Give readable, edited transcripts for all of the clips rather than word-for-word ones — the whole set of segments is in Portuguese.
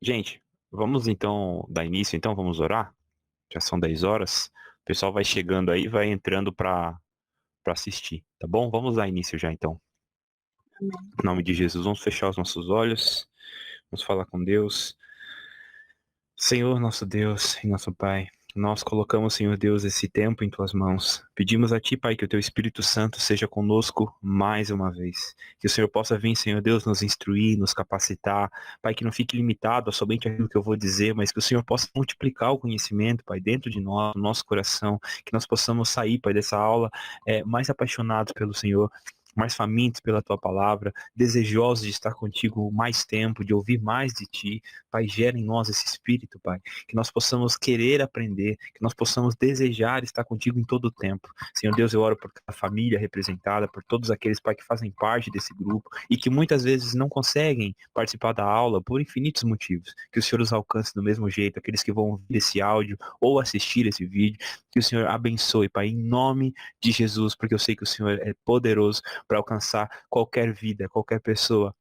Gente, vamos então dar início, então vamos orar? Já são 10 horas. O pessoal vai chegando aí, vai entrando para assistir, tá bom? Vamos dar início já então. Em nome de Jesus, vamos fechar os nossos olhos, vamos falar com Deus. Senhor, nosso Deus e nosso Pai, nós colocamos, Senhor Deus, esse tempo em Tuas mãos. Pedimos a Ti, Pai, que o Teu Espírito Santo seja conosco mais uma vez. Que o Senhor possa vir, Senhor Deus, nos instruir, nos capacitar. Pai, que não fique limitado a somente aquilo que eu vou dizer, mas que o Senhor possa multiplicar o conhecimento, Pai, dentro de nós, no nosso coração. Que nós possamos sair, Pai, dessa aula mais apaixonados pelo Senhor, mais famintos pela Tua palavra, desejosos de estar contigo mais tempo, de ouvir mais de Ti. Pai, gera em nós esse espírito, Pai, que nós possamos querer aprender, que nós possamos desejar estar contigo em todo o tempo. Senhor Deus, eu oro por cada família representada, por todos aqueles, Pai, que fazem parte desse grupo e que muitas vezes não conseguem participar da aula por infinitos motivos. Que o Senhor os alcance do mesmo jeito, aqueles que vão ouvir esse áudio ou assistir esse vídeo, que o Senhor abençoe, Pai, em nome de Jesus, porque eu sei que o Senhor é poderoso para alcançar qualquer vida, qualquer pessoa,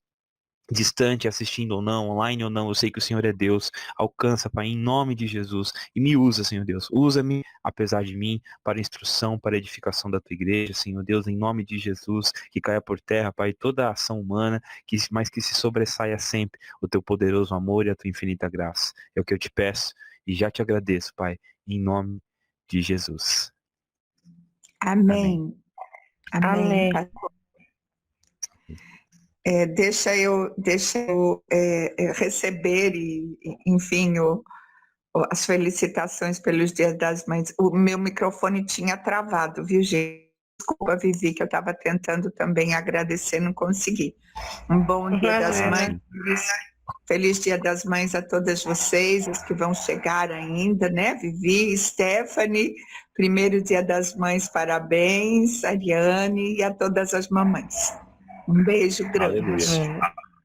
distante, assistindo ou não, online ou não, eu sei que o Senhor é Deus. Alcança, Pai, em nome de Jesus. E me usa, Senhor Deus. Usa-me, apesar de mim, para instrução, para edificação da tua igreja, Senhor Deus, em nome de Jesus. Que caia por terra, Pai, toda a ação humana, mas que se sobressaia sempre o teu poderoso amor e a tua infinita graça. É o que eu te peço e já te agradeço, Pai, em nome de Jesus. Amém. Amém. Amém. Amém. Deixa eu receber enfim, as felicitações pelos Dias das Mães. O meu microfone tinha travado, viu, gente? Desculpa, Vivi, que eu estava tentando também agradecer, não consegui. Um bom Dia das Mães. Feliz Dia das Mães a todas vocês, as que vão chegar ainda, né? Vivi, Stephanie, primeiro Dia das Mães, parabéns, Ariane e a todas as mamães. Um beijo grande. Aleluia.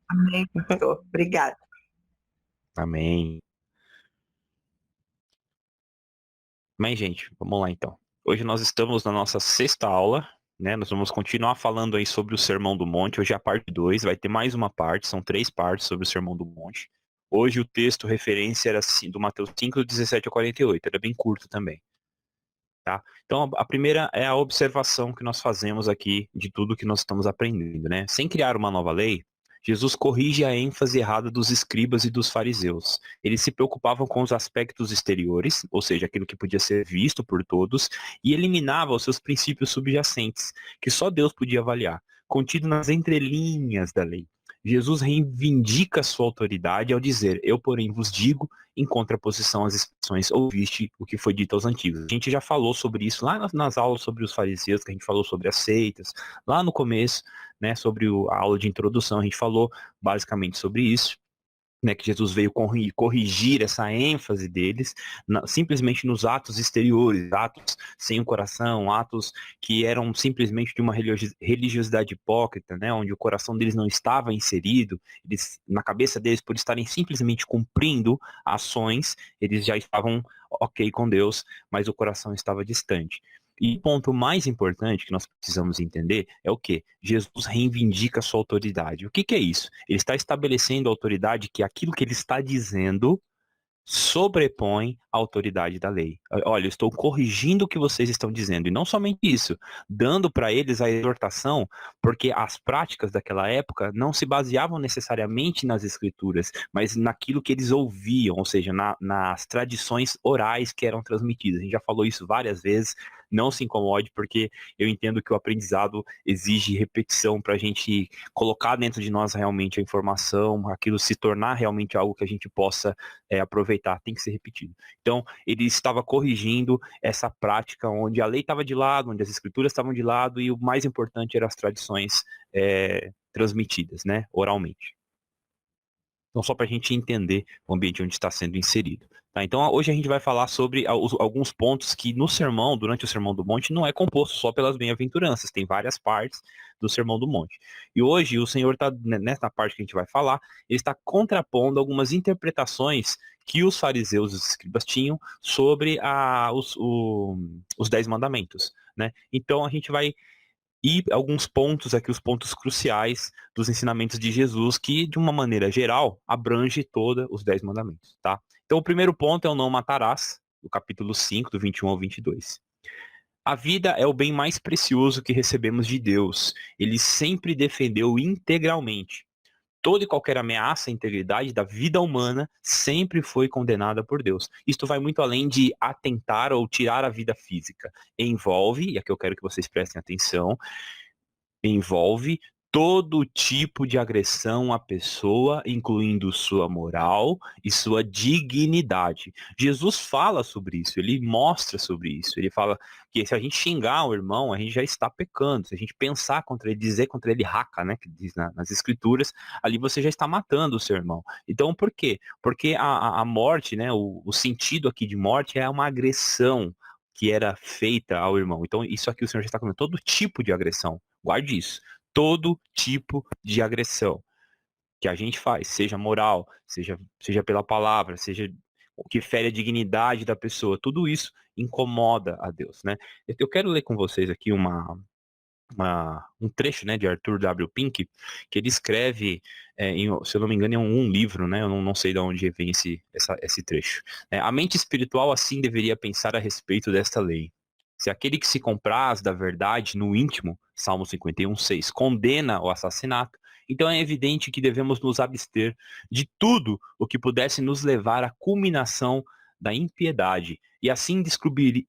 Amém, pastor. Obrigada. Amém. Mas, gente, vamos lá então. Hoje nós estamos na nossa sexta aula, né? Nós vamos continuar falando aí sobre o Sermão do Monte. Hoje é a parte 2, vai ter mais uma parte, são 3 partes sobre o Sermão do Monte. Hoje o texto referência era do Mateus 5, 17 a 48, era bem curto também. Tá? Então a primeira é a observação que nós fazemos aqui de tudo que nós estamos aprendendo, né? Sem criar uma nova lei, Jesus corrige a ênfase errada dos escribas e dos fariseus. Eles se preocupavam com os aspectos exteriores, ou seja, aquilo que podia ser visto por todos, e eliminava os seus princípios subjacentes, que só Deus podia avaliar, contido nas entrelinhas da lei. Jesus reivindica sua autoridade ao dizer: eu, porém, vos digo, em contraposição às expressões ouviste o que foi dito aos antigos. A gente já falou sobre isso lá nas aulas sobre os fariseus, que a gente falou sobre as seitas, lá no começo, né, sobre a aula de introdução, a gente falou basicamente sobre isso. Né, que Jesus veio corrigir essa ênfase deles simplesmente nos atos exteriores, atos sem o coração, atos que eram simplesmente de uma religiosidade hipócrita, né, onde o coração deles não estava inserido, eles, na cabeça deles, por estarem simplesmente cumprindo ações, eles já estavam ok com Deus, mas o coração estava distante. E o ponto mais importante que nós precisamos entender é o que? Jesus reivindica a sua autoridade. O que é isso? Ele está estabelecendo a autoridade que aquilo que ele está dizendo sobrepõe a autoridade da lei. Olha, eu estou corrigindo o que vocês estão dizendo. E não somente isso, dando para eles a exortação, porque as práticas daquela época não se baseavam necessariamente nas escrituras, mas naquilo que eles ouviam, ou seja, nas tradições orais que eram transmitidas. A gente já falou isso várias vezes. Não se incomode, porque eu entendo que o aprendizado exige repetição para a gente colocar dentro de nós realmente a informação, aquilo se tornar realmente algo que a gente possa aproveitar, tem que ser repetido. Então, ele estava corrigindo essa prática onde a lei estava de lado, onde as escrituras estavam de lado, e o mais importante eram as tradições transmitidas, né, oralmente. Então, só para a gente entender o ambiente onde está sendo inserido. Tá? Então, hoje a gente vai falar sobre alguns pontos que no sermão, durante o Sermão do Monte, não é composto só pelas bem-aventuranças, tem várias partes do Sermão do Monte. E hoje o Senhor está, nessa parte que a gente vai falar, ele está contrapondo algumas interpretações que os fariseus e os escribas tinham sobre os 10 mandamentos. Né? Então, a gente vai e alguns pontos aqui, os pontos cruciais dos ensinamentos de Jesus, que, de uma maneira geral, abrange todos os 10 mandamentos, tá? Então, o primeiro ponto é o não matarás, do capítulo 5, do 21 ao 22. A vida é o bem mais precioso que recebemos de Deus. Ele sempre defendeu integralmente. Toda e qualquer ameaça à integridade da vida humana sempre foi condenada por Deus. Isto vai muito além de atentar ou tirar a vida física. Envolve, e aqui eu quero que vocês prestem atenção, envolve todo tipo de agressão à pessoa, incluindo sua moral e sua dignidade. Jesus fala sobre isso, ele mostra sobre isso. Ele fala que se a gente xingar o irmão, a gente já está pecando. Se a gente pensar contra ele, dizer contra ele raca, né, que diz nas escrituras, ali você já está matando o seu irmão. Então, por quê? Porque a morte, né, o sentido aqui de morte é uma agressão que era feita ao irmão. Então, isso aqui o Senhor já está falando, todo tipo de agressão. Guarde isso. Todo tipo de agressão que a gente faz, seja moral, seja pela palavra, seja o que fere a dignidade da pessoa, tudo isso incomoda a Deus, né? Eu quero ler com vocês aqui um trecho, né, de Arthur W. Pink, que ele escreve, se eu não me engano, em um livro, né? Eu não sei de onde vem esse trecho. A mente espiritual assim deveria pensar a respeito desta lei. Se aquele que se compraz da verdade no íntimo, Salmo 51:6, condena o assassinato, então é evidente que devemos nos abster de tudo o que pudesse nos levar à culminação da impiedade. E assim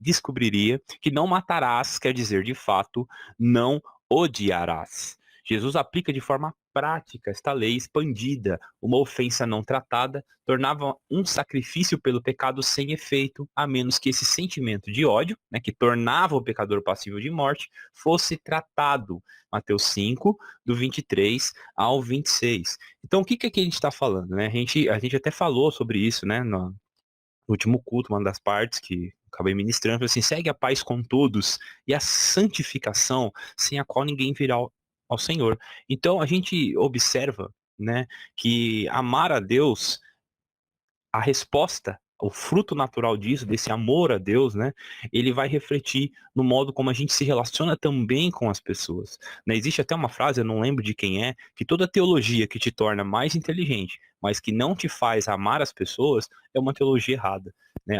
descobriria que não matarás, quer dizer, de fato, não odiarás. Jesus aplica de forma prática esta lei expandida. Uma ofensa não tratada tornava um sacrifício pelo pecado sem efeito, a menos que esse sentimento de ódio, né, que tornava o pecador passível de morte, fosse tratado. Mateus 5, do 23 ao 26. Então, o que é que a gente está falando? Né? A gente até falou sobre isso, né, no último culto, uma das partes que acabei ministrando, assim, segue a paz com todos e a santificação, sem a qual ninguém virá ao Senhor. Então, a gente observa, né, que amar a Deus, a resposta, o fruto natural disso, desse amor a Deus, né, ele vai refletir no modo como a gente se relaciona também com as pessoas. Né? Existe até uma frase, eu não lembro de quem é, que toda teologia que te torna mais inteligente, mas que não te faz amar as pessoas, é uma teologia errada. Né?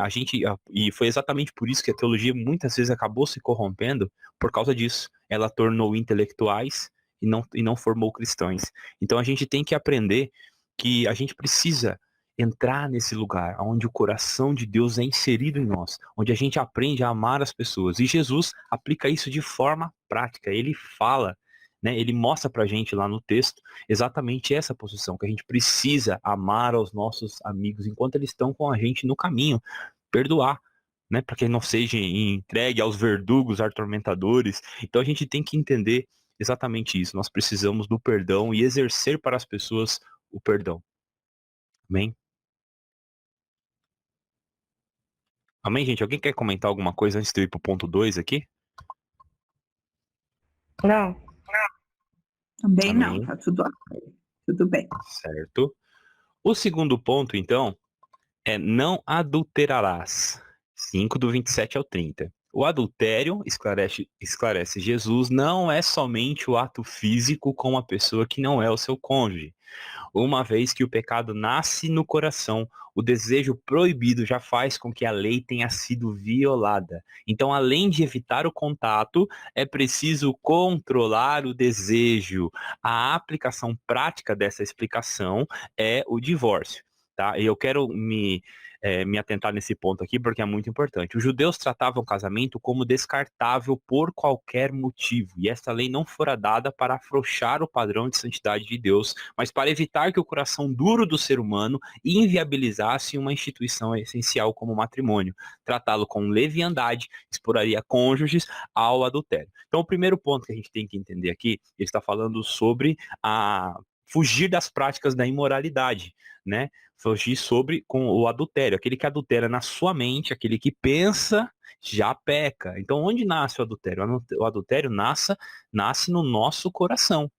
E foi exatamente por isso que a teologia muitas vezes acabou se corrompendo, por causa disso. Ela tornou intelectuais e não formou cristãos. Então a gente tem que aprender que a gente precisa entrar nesse lugar onde o coração de Deus é inserido em nós, onde a gente aprende a amar as pessoas. E Jesus aplica isso de forma prática. Ele fala, né, ele mostra pra gente lá no texto exatamente essa posição, que a gente precisa amar aos nossos amigos enquanto eles estão com a gente no caminho, perdoar, né, para que não seja entregue aos verdugos, atormentadores. Então a gente tem que entender exatamente isso. Nós precisamos do perdão e exercer para as pessoas o perdão. Amém? Amém, gente? Alguém quer comentar alguma coisa antes de eu ir pro ponto 2 aqui? Não. Também não, Amém. tá tudo bem. Certo. O segundo ponto, então, é não adulterarás. 5 do 27 ao 30. O adultério, esclarece Jesus, não é somente o ato físico com uma pessoa que não é o seu cônjuge. Uma vez que o pecado nasce no coração, o desejo proibido já faz com que a lei tenha sido violada. Então, além de evitar o contato, é preciso controlar o desejo. A aplicação prática dessa explicação é o divórcio. Tá? E eu quero me atentar nesse ponto aqui porque é muito importante. Os judeus tratavam o casamento como descartável por qualquer motivo, e essa lei não fora dada para afrouxar o padrão de santidade de Deus, mas para evitar que o coração duro do ser humano inviabilizasse uma instituição essencial como o matrimônio. Tratá-lo com leviandade exporia cônjuges ao adultério. Então, o primeiro ponto que a gente tem que entender aqui, ele está falando sobre fugir das práticas da imoralidade, né? Fugir sobre com o adultério, aquele que adultera na sua mente, aquele que pensa já peca. Então, onde nasce o adultério? O adultério nasce no nosso coração.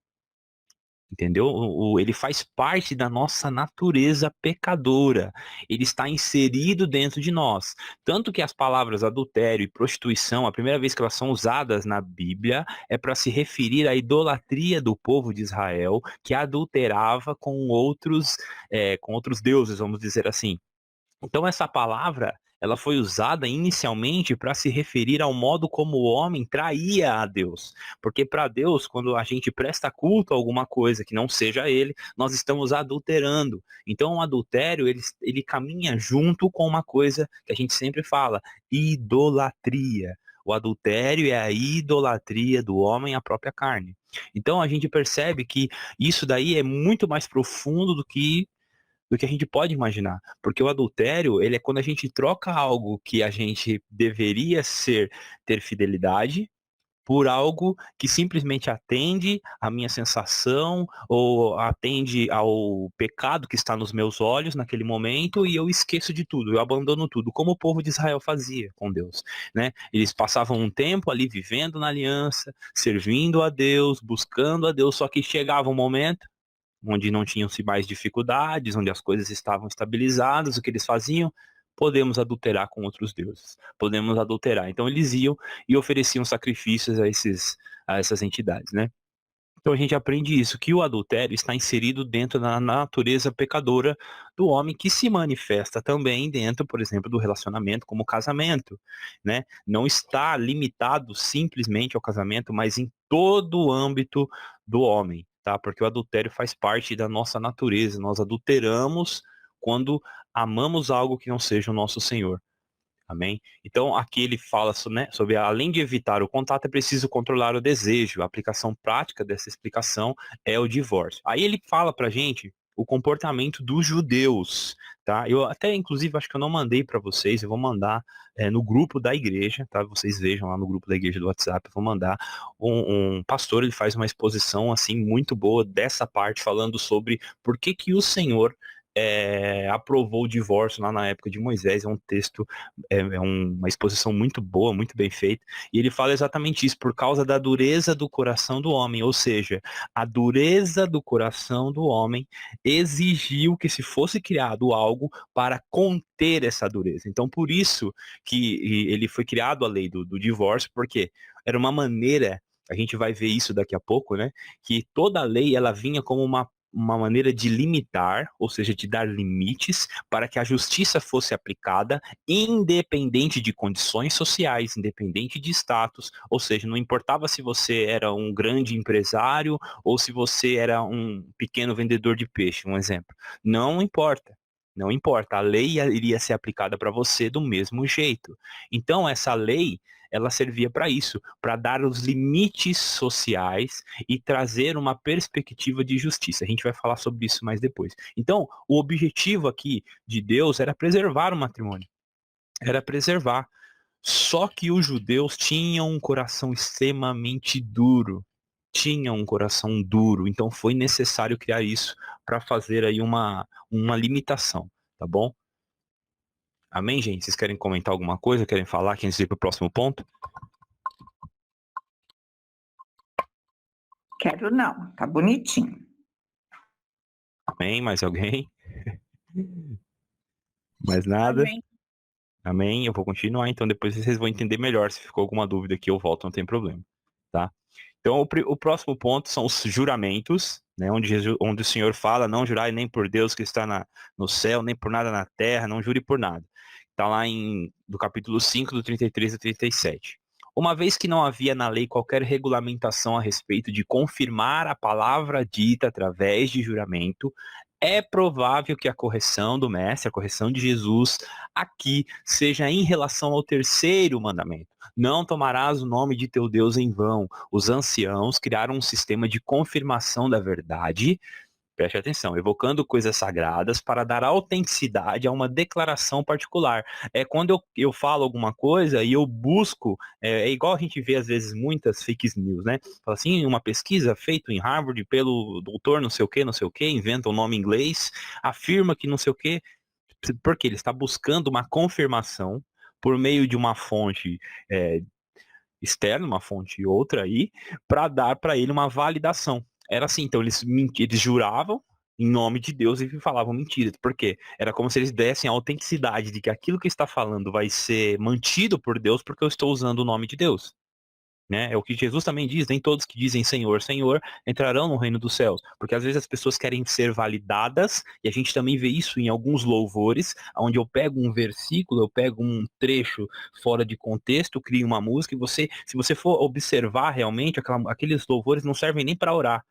Entendeu? Ele faz parte da nossa natureza pecadora. Ele está inserido dentro de nós. Tanto que as palavras adultério e prostituição, a primeira vez que elas são usadas na Bíblia, é para se referir à idolatria do povo de Israel, que adulterava com outros deuses, vamos dizer assim. Então essa palavra, ela foi usada inicialmente para se referir ao modo como o homem traía a Deus. Porque para Deus, quando a gente presta culto a alguma coisa que não seja ele, nós estamos adulterando. Então o adultério, ele caminha junto com uma coisa que a gente sempre fala, idolatria. O adultério é a idolatria do homem à própria carne. Então a gente percebe que isso daí é muito mais profundo do que a gente pode imaginar. Porque o adultério, ele é quando a gente troca algo que a gente deveria ter fidelidade por algo que simplesmente atende à minha sensação ou atende ao pecado que está nos meus olhos naquele momento e eu esqueço de tudo, eu abandono tudo, como o povo de Israel fazia com Deus, né? Eles passavam um tempo ali vivendo na aliança, servindo a Deus, buscando a Deus, só que chegava um momento onde não tinham-se mais dificuldades, onde as coisas estavam estabilizadas, o que eles faziam? Podemos adulterar com outros deuses. Podemos adulterar. Então eles iam e ofereciam sacrifícios a essas entidades, né? Então a gente aprende isso, que o adultério está inserido dentro da natureza pecadora do homem, que se manifesta também dentro, por exemplo, do relacionamento como o casamento, né? Não está limitado simplesmente ao casamento, mas em todo o âmbito do homem, tá? Porque o adultério faz parte da nossa natureza, nós adulteramos quando amamos algo que não seja o nosso Senhor. Amém? Então, aqui ele fala né, sobre, além de evitar o contato, é preciso controlar o desejo. A aplicação prática dessa explicação é o divórcio. Aí ele fala pra gente o comportamento dos judeus, tá? Eu até, inclusive, acho que eu não mandei para vocês, eu vou mandar no grupo da igreja, tá? Vocês vejam lá no grupo da igreja do WhatsApp, eu vou mandar um pastor, ele faz uma exposição, assim, muito boa dessa parte, falando sobre por que que o Senhor aprovou o divórcio lá na época de Moisés. É um texto, uma exposição muito boa, muito bem feita, e ele fala exatamente isso, por causa da dureza do coração do homem, ou seja, a dureza do coração do homem exigiu que se fosse criado algo para conter essa dureza. Então, por isso que ele foi criado a lei do divórcio, porque era uma maneira, a gente vai ver isso daqui a pouco, né, que toda a lei, ela vinha como uma maneira de limitar, ou seja, de dar limites para que a justiça fosse aplicada, independente de condições sociais, independente de status, ou seja, não importava se você era um grande empresário ou se você era um pequeno vendedor de peixe, um exemplo. Não importa. Não importa, a lei iria ser aplicada para você do mesmo jeito. Então, essa lei, ela servia para isso, para dar os limites sociais e trazer uma perspectiva de justiça. A gente vai falar sobre isso mais depois. Então, o objetivo aqui de Deus era preservar o matrimônio. Era preservar. Só que os judeus tinham um coração extremamente duro. Tinham um coração duro. Então foi necessário criar isso para fazer aí uma limitação. Tá bom? Amém, gente? Vocês querem comentar alguma coisa? Querem falar? Querem ir para o próximo ponto? Quero não, tá bonitinho. Amém? Mais alguém? Mais nada? Amém. Amém? Eu vou continuar, então depois vocês vão entender melhor. Se ficou alguma dúvida aqui, eu volto, não tem problema. Tá? Então, o próximo ponto são os juramentos, né? Onde o Senhor fala, não jurai nem por Deus que está no céu, nem por nada na terra, não jure por nada. Está lá do capítulo 5, do 33 a 37. Uma vez que não havia na lei qualquer regulamentação a respeito de confirmar a palavra dita através de juramento, é provável que a correção do mestre, a correção de Jesus, aqui seja em relação ao terceiro mandamento. Não tomarás o nome de teu Deus em vão. Os anciãos criaram um sistema de confirmação da verdade, preste atenção, evocando coisas sagradas para dar autenticidade a uma declaração particular. É quando eu falo alguma coisa e eu busco, igual a gente vê às vezes muitas fake news, né? Fala assim, uma pesquisa feita em Harvard pelo doutor não sei o que, inventa um nome em inglês, afirma que não sei o que, porque ele está buscando uma confirmação por meio de uma fonte externa, uma fonte outra aí, para dar para ele uma validação. Era assim, então eles juravam em nome de Deus e falavam mentiras. Por quê? Era como se eles dessem a autenticidade de que aquilo que está falando vai ser mantido por Deus porque eu estou usando o nome de Deus. Né? É o que Jesus também diz, nem todos que dizem Senhor, Senhor entrarão no reino dos céus, porque às vezes as pessoas querem ser validadas, e a gente também vê isso em alguns louvores, onde eu pego um versículo, eu pego um trecho fora de contexto, crio uma música, e se você for observar realmente, aqueles louvores não servem nem para orar.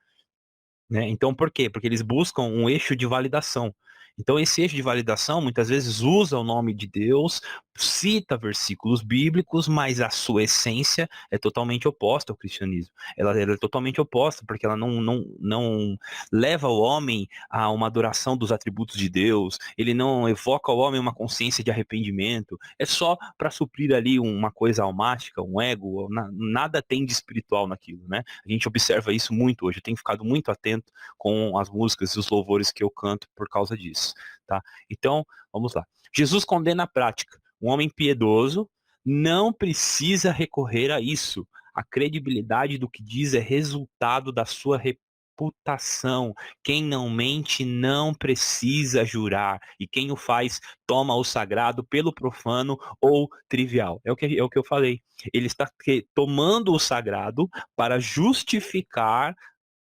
Né? Então, por quê? Porque eles buscam um eixo de validação. Então, esse eixo de validação muitas vezes usa o nome de Deus, cita versículos bíblicos, mas a sua essência é totalmente oposta ao cristianismo. Ela é totalmente oposta, porque ela não leva o homem a uma adoração dos atributos de Deus, ele não evoca ao homem uma consciência de arrependimento, é só para suprir ali uma coisa almática, um ego, nada tem de espiritual naquilo, né? A gente observa isso muito hoje, eu tenho ficado muito atento com as músicas e os louvores que eu canto por causa disso, tá? Então, vamos lá. Jesus condena a prática. Um homem piedoso não precisa recorrer a isso. A credibilidade do que diz é resultado da sua reputação. Quem não mente não precisa jurar. E quem o faz toma o sagrado pelo profano ou trivial. É o que eu falei. Ele está tomando o sagrado para justificar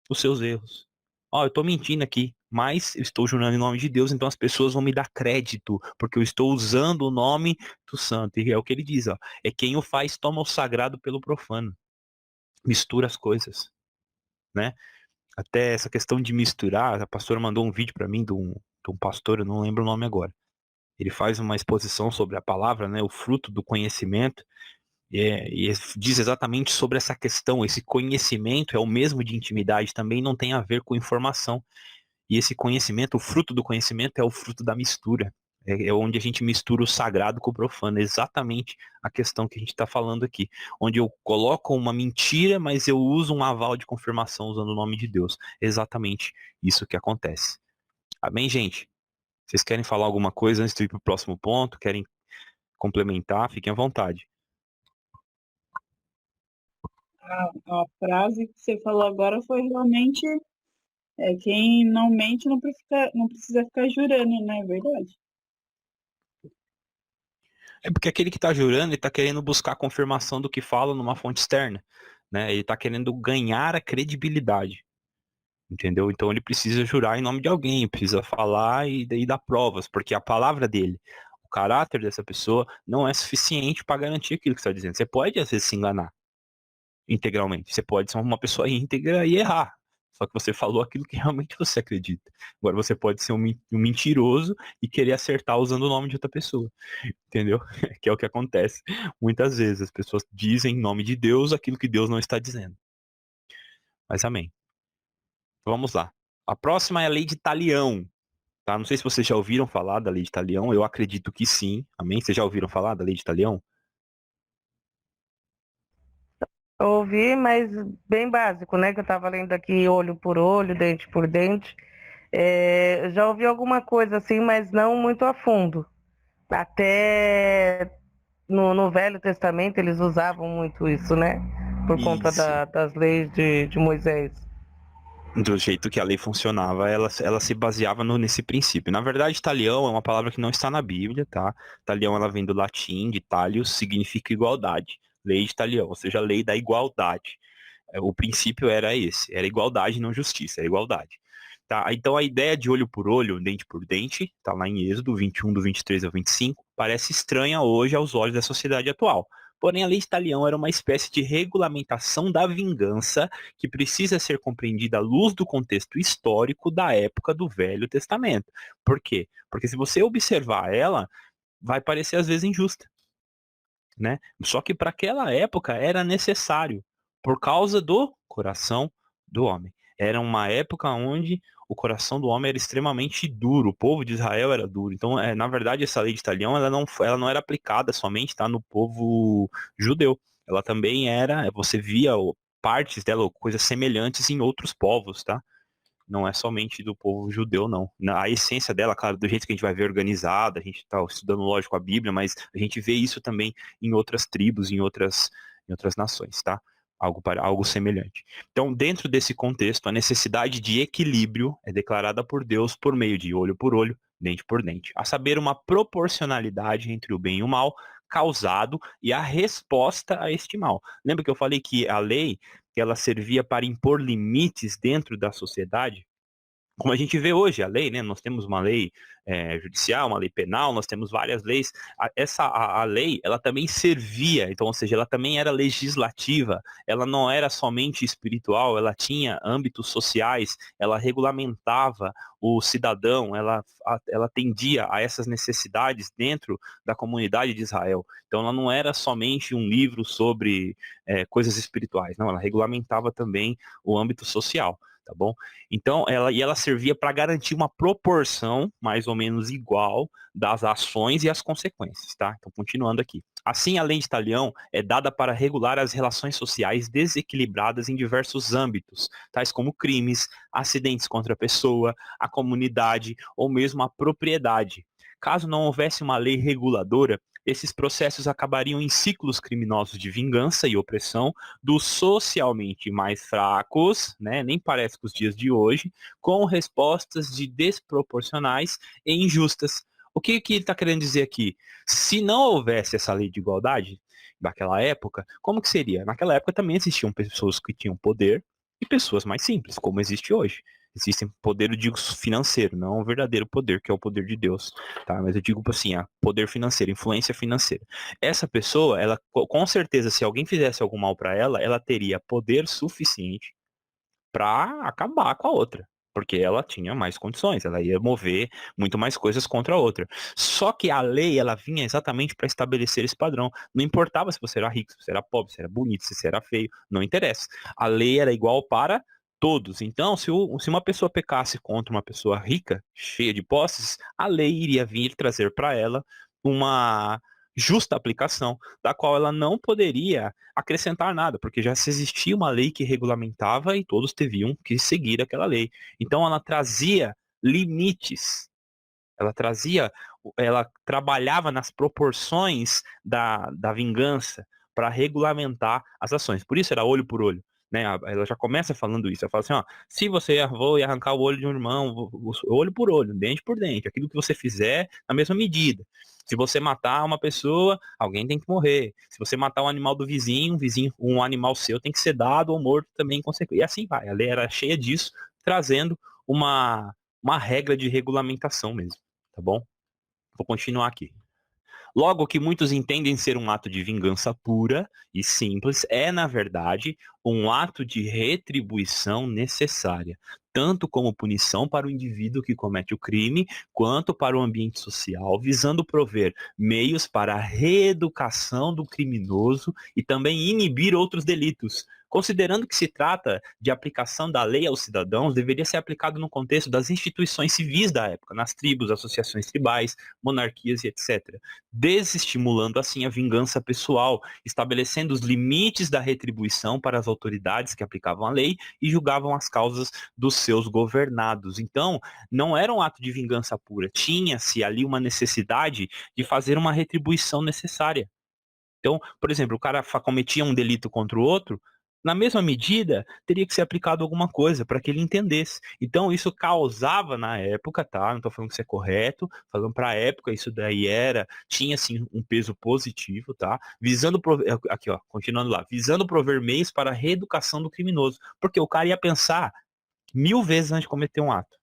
os seus erros. Ó, eu tô mentindo aqui, mas eu estou jurando em nome de Deus, então as pessoas vão me dar crédito, porque eu estou usando o nome do santo. E é o que ele diz, ó. É quem o faz toma o sagrado pelo profano. Mistura as coisas, né? Até essa questão de misturar, a pastora mandou um vídeo para mim de um pastor, eu não lembro o nome agora. Ele faz uma exposição sobre a palavra, né, o fruto do conhecimento, e diz exatamente sobre essa questão. Esse conhecimento é o mesmo de intimidade, também não tem a ver com informação. E esse conhecimento, o fruto do conhecimento é o fruto da mistura. É onde a gente mistura o sagrado com o profano. É exatamente a questão que a gente está falando aqui. Onde eu coloco uma mentira, mas eu uso um aval de confirmação usando o nome de Deus. É exatamente isso que acontece. Amém, gente? Vocês querem falar alguma coisa antes de ir para o próximo ponto? Querem complementar? Fiquem à vontade. A frase que você falou agora foi realmente quem não mente não precisa ficar jurando, né? É verdade. É porque aquele que está jurando, ele está querendo buscar a confirmação do que fala numa fonte externa, né? Ele está querendo ganhar a credibilidade, entendeu? Então ele precisa jurar em nome de alguém, precisa falar e daí dar provas, porque a palavra dele, o caráter dessa pessoa não é suficiente para garantir aquilo que está dizendo. Você pode às vezes se enganar integralmente, você pode ser uma pessoa íntegra e errar. Só que você falou aquilo que realmente você acredita. Agora você pode ser um mentiroso e querer acertar usando o nome de outra pessoa. Entendeu? Que é o que acontece muitas vezes. As pessoas dizem em nome de Deus aquilo que Deus não está dizendo. Mas amém. Vamos lá. A próxima é a lei de Talião. Tá? Não sei se vocês já ouviram falar da lei de Talião. Eu acredito que sim. Amém? Vocês já ouviram falar da lei de Talião? Ouvi, mas bem básico, né? Que eu estava lendo aqui olho por olho, dente por dente. Já ouvi alguma coisa assim, mas não muito a fundo. Até no Velho Testamento eles usavam muito isso, né? Por conta Isso. das leis de Moisés. Do jeito que a lei funcionava, ela se baseava nesse princípio. Na verdade, talião é uma palavra que não está na Bíblia, tá? Talião, ela vem do latim, de talius, significa igualdade. Lei de talião, ou seja, a lei da igualdade. O princípio era esse, era igualdade, não justiça, era igualdade. Tá? Então a ideia de olho por olho, dente por dente, tá lá em Êxodo 21, do 23 ao 25, parece estranha hoje aos olhos da sociedade atual. Porém, a lei de Talião era uma espécie de regulamentação da vingança que precisa ser compreendida à luz do contexto histórico da época do Velho Testamento. Por quê? Porque se você observar ela, vai parecer às vezes injusta, né? Só que para aquela época era necessário, por causa do coração do homem. Era uma época onde o coração do homem era extremamente duro, o povo de Israel era duro. Então, na verdade, essa lei de Talião, ela não era aplicada somente, tá, no povo judeu. Ela também era, você via partes dela, coisas semelhantes em outros povos, tá? Não é somente do povo judeu, não. A essência dela, claro, do jeito que a gente vai ver organizada, a gente está estudando, lógico, a Bíblia, mas a gente vê isso também em outras tribos, em outras nações, tá? algo semelhante. Então, dentro desse contexto, a necessidade de equilíbrio é declarada por Deus por meio de olho por olho, dente por dente, a saber, uma proporcionalidade entre o bem e o mal causado e a resposta a este mal. Lembra que eu falei que a lei, que ela servia para impor limites dentro da sociedade? Como a gente vê hoje, a lei, né? Nós temos uma lei judicial, uma lei penal, nós temos várias leis. A lei, ela também servia, então, ou seja, ela também era legislativa, ela não era somente espiritual, ela tinha âmbitos sociais, ela regulamentava o cidadão, ela atendia a essas necessidades dentro da comunidade de Israel. Então, ela não era somente um livro sobre coisas espirituais, não, ela regulamentava também o âmbito social. Tá bom? Então, ela servia para garantir uma proporção mais ou menos igual das ações e as consequências, tá? Então, continuando aqui. Assim, a lei de Talião é dada para regular as relações sociais desequilibradas em diversos âmbitos, tais como crimes, acidentes contra a pessoa, a comunidade ou mesmo a propriedade. Caso não houvesse uma lei reguladora, esses processos acabariam em ciclos criminosos de vingança e opressão dos socialmente mais fracos, né, nem parece com os dias de hoje, com respostas desproporcionais e injustas. O que ele está querendo dizer aqui? Se não houvesse essa lei de igualdade naquela época, como que seria? Naquela época também existiam pessoas que tinham poder e pessoas mais simples, como existe hoje. Existem poder, eu digo, financeiro, não o verdadeiro poder, que é o poder de Deus, tá? Mas eu digo assim, poder financeiro, influência financeira. Essa pessoa, ela, com certeza, se alguém fizesse algum mal para ela, ela teria poder suficiente para acabar com a outra. Porque ela tinha mais condições, ela ia mover muito mais coisas contra a outra. Só que a lei, ela vinha exatamente para estabelecer esse padrão. Não importava se você era rico, se você era pobre, se era bonito, se você era feio, não interessa. A lei era igual para todos. Então, se uma pessoa pecasse contra uma pessoa rica, cheia de posses, a lei iria vir trazer para ela uma justa aplicação, da qual ela não poderia acrescentar nada, porque já se existia uma lei que regulamentava e todos deviam que seguir aquela lei. Então ela trazia limites, ela trabalhava nas proporções da vingança para regulamentar as ações. Por isso era olho por olho. Né? Ela já começa falando isso. Ela fala assim, ó, se você errou e arrancar o olho de um irmão, olho por olho, dente por dente, aquilo que você fizer na mesma medida. Se você matar uma pessoa, alguém tem que morrer. Se você matar um animal do vizinho, um animal seu tem que ser dado ou morto também em consequência. E assim vai. A lei era cheia disso, trazendo uma regra de regulamentação mesmo. Tá bom? Vou continuar aqui. Logo, o que muitos entendem ser um ato de vingança pura e simples é, na verdade, um ato de retribuição necessária, tanto como punição para o indivíduo que comete o crime, quanto para o ambiente social, visando prover meios para a reeducação do criminoso e também inibir outros delitos. Considerando que se trata de aplicação da lei aos cidadãos, deveria ser aplicado no contexto das instituições civis da época, nas tribos, associações tribais, monarquias e etc., desestimulando assim a vingança pessoal, estabelecendo os limites da retribuição para as autoridades que aplicavam a lei e julgavam as causas dos seus governados. Então, não era um ato de vingança pura, tinha-se ali uma necessidade de fazer uma retribuição necessária. Então, por exemplo, o cara cometia um delito contra o outro, na mesma medida, teria que ser aplicado alguma coisa para que ele entendesse. Então, isso causava na época, tá? Não estou falando que isso é correto, falando para a época, isso daí tinha sim um peso positivo, tá? Aqui, ó, continuando lá, visando prover meios para a reeducação do criminoso, porque o cara ia pensar 1000 vezes antes de cometer um ato.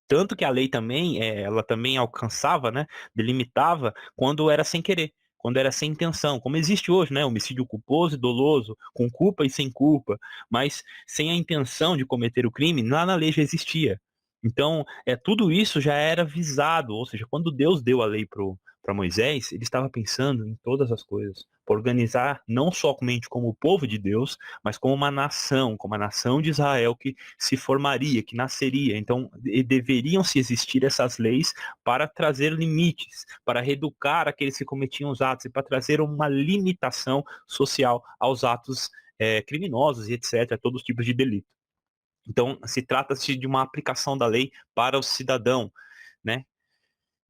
Tanto que a lei também, ela também alcançava, né, delimitava quando era sem querer, quando era sem intenção, como existe hoje, né, homicídio culposo e doloso, com culpa e sem culpa, mas sem a intenção de cometer o crime, lá na lei já existia. Então, tudo isso já era visado, ou seja, quando Deus deu a lei para Moisés, ele estava pensando em todas as coisas, para organizar não somente como o povo de Deus, mas como uma nação, como a nação de Israel que se formaria, que nasceria. Então, deveriam se existir essas leis para trazer limites, para reeducar aqueles que cometiam os atos e para trazer uma limitação social aos atos criminosos e etc., a todos os tipos de delito. Então, se trata-se de uma aplicação da lei para o cidadão, né?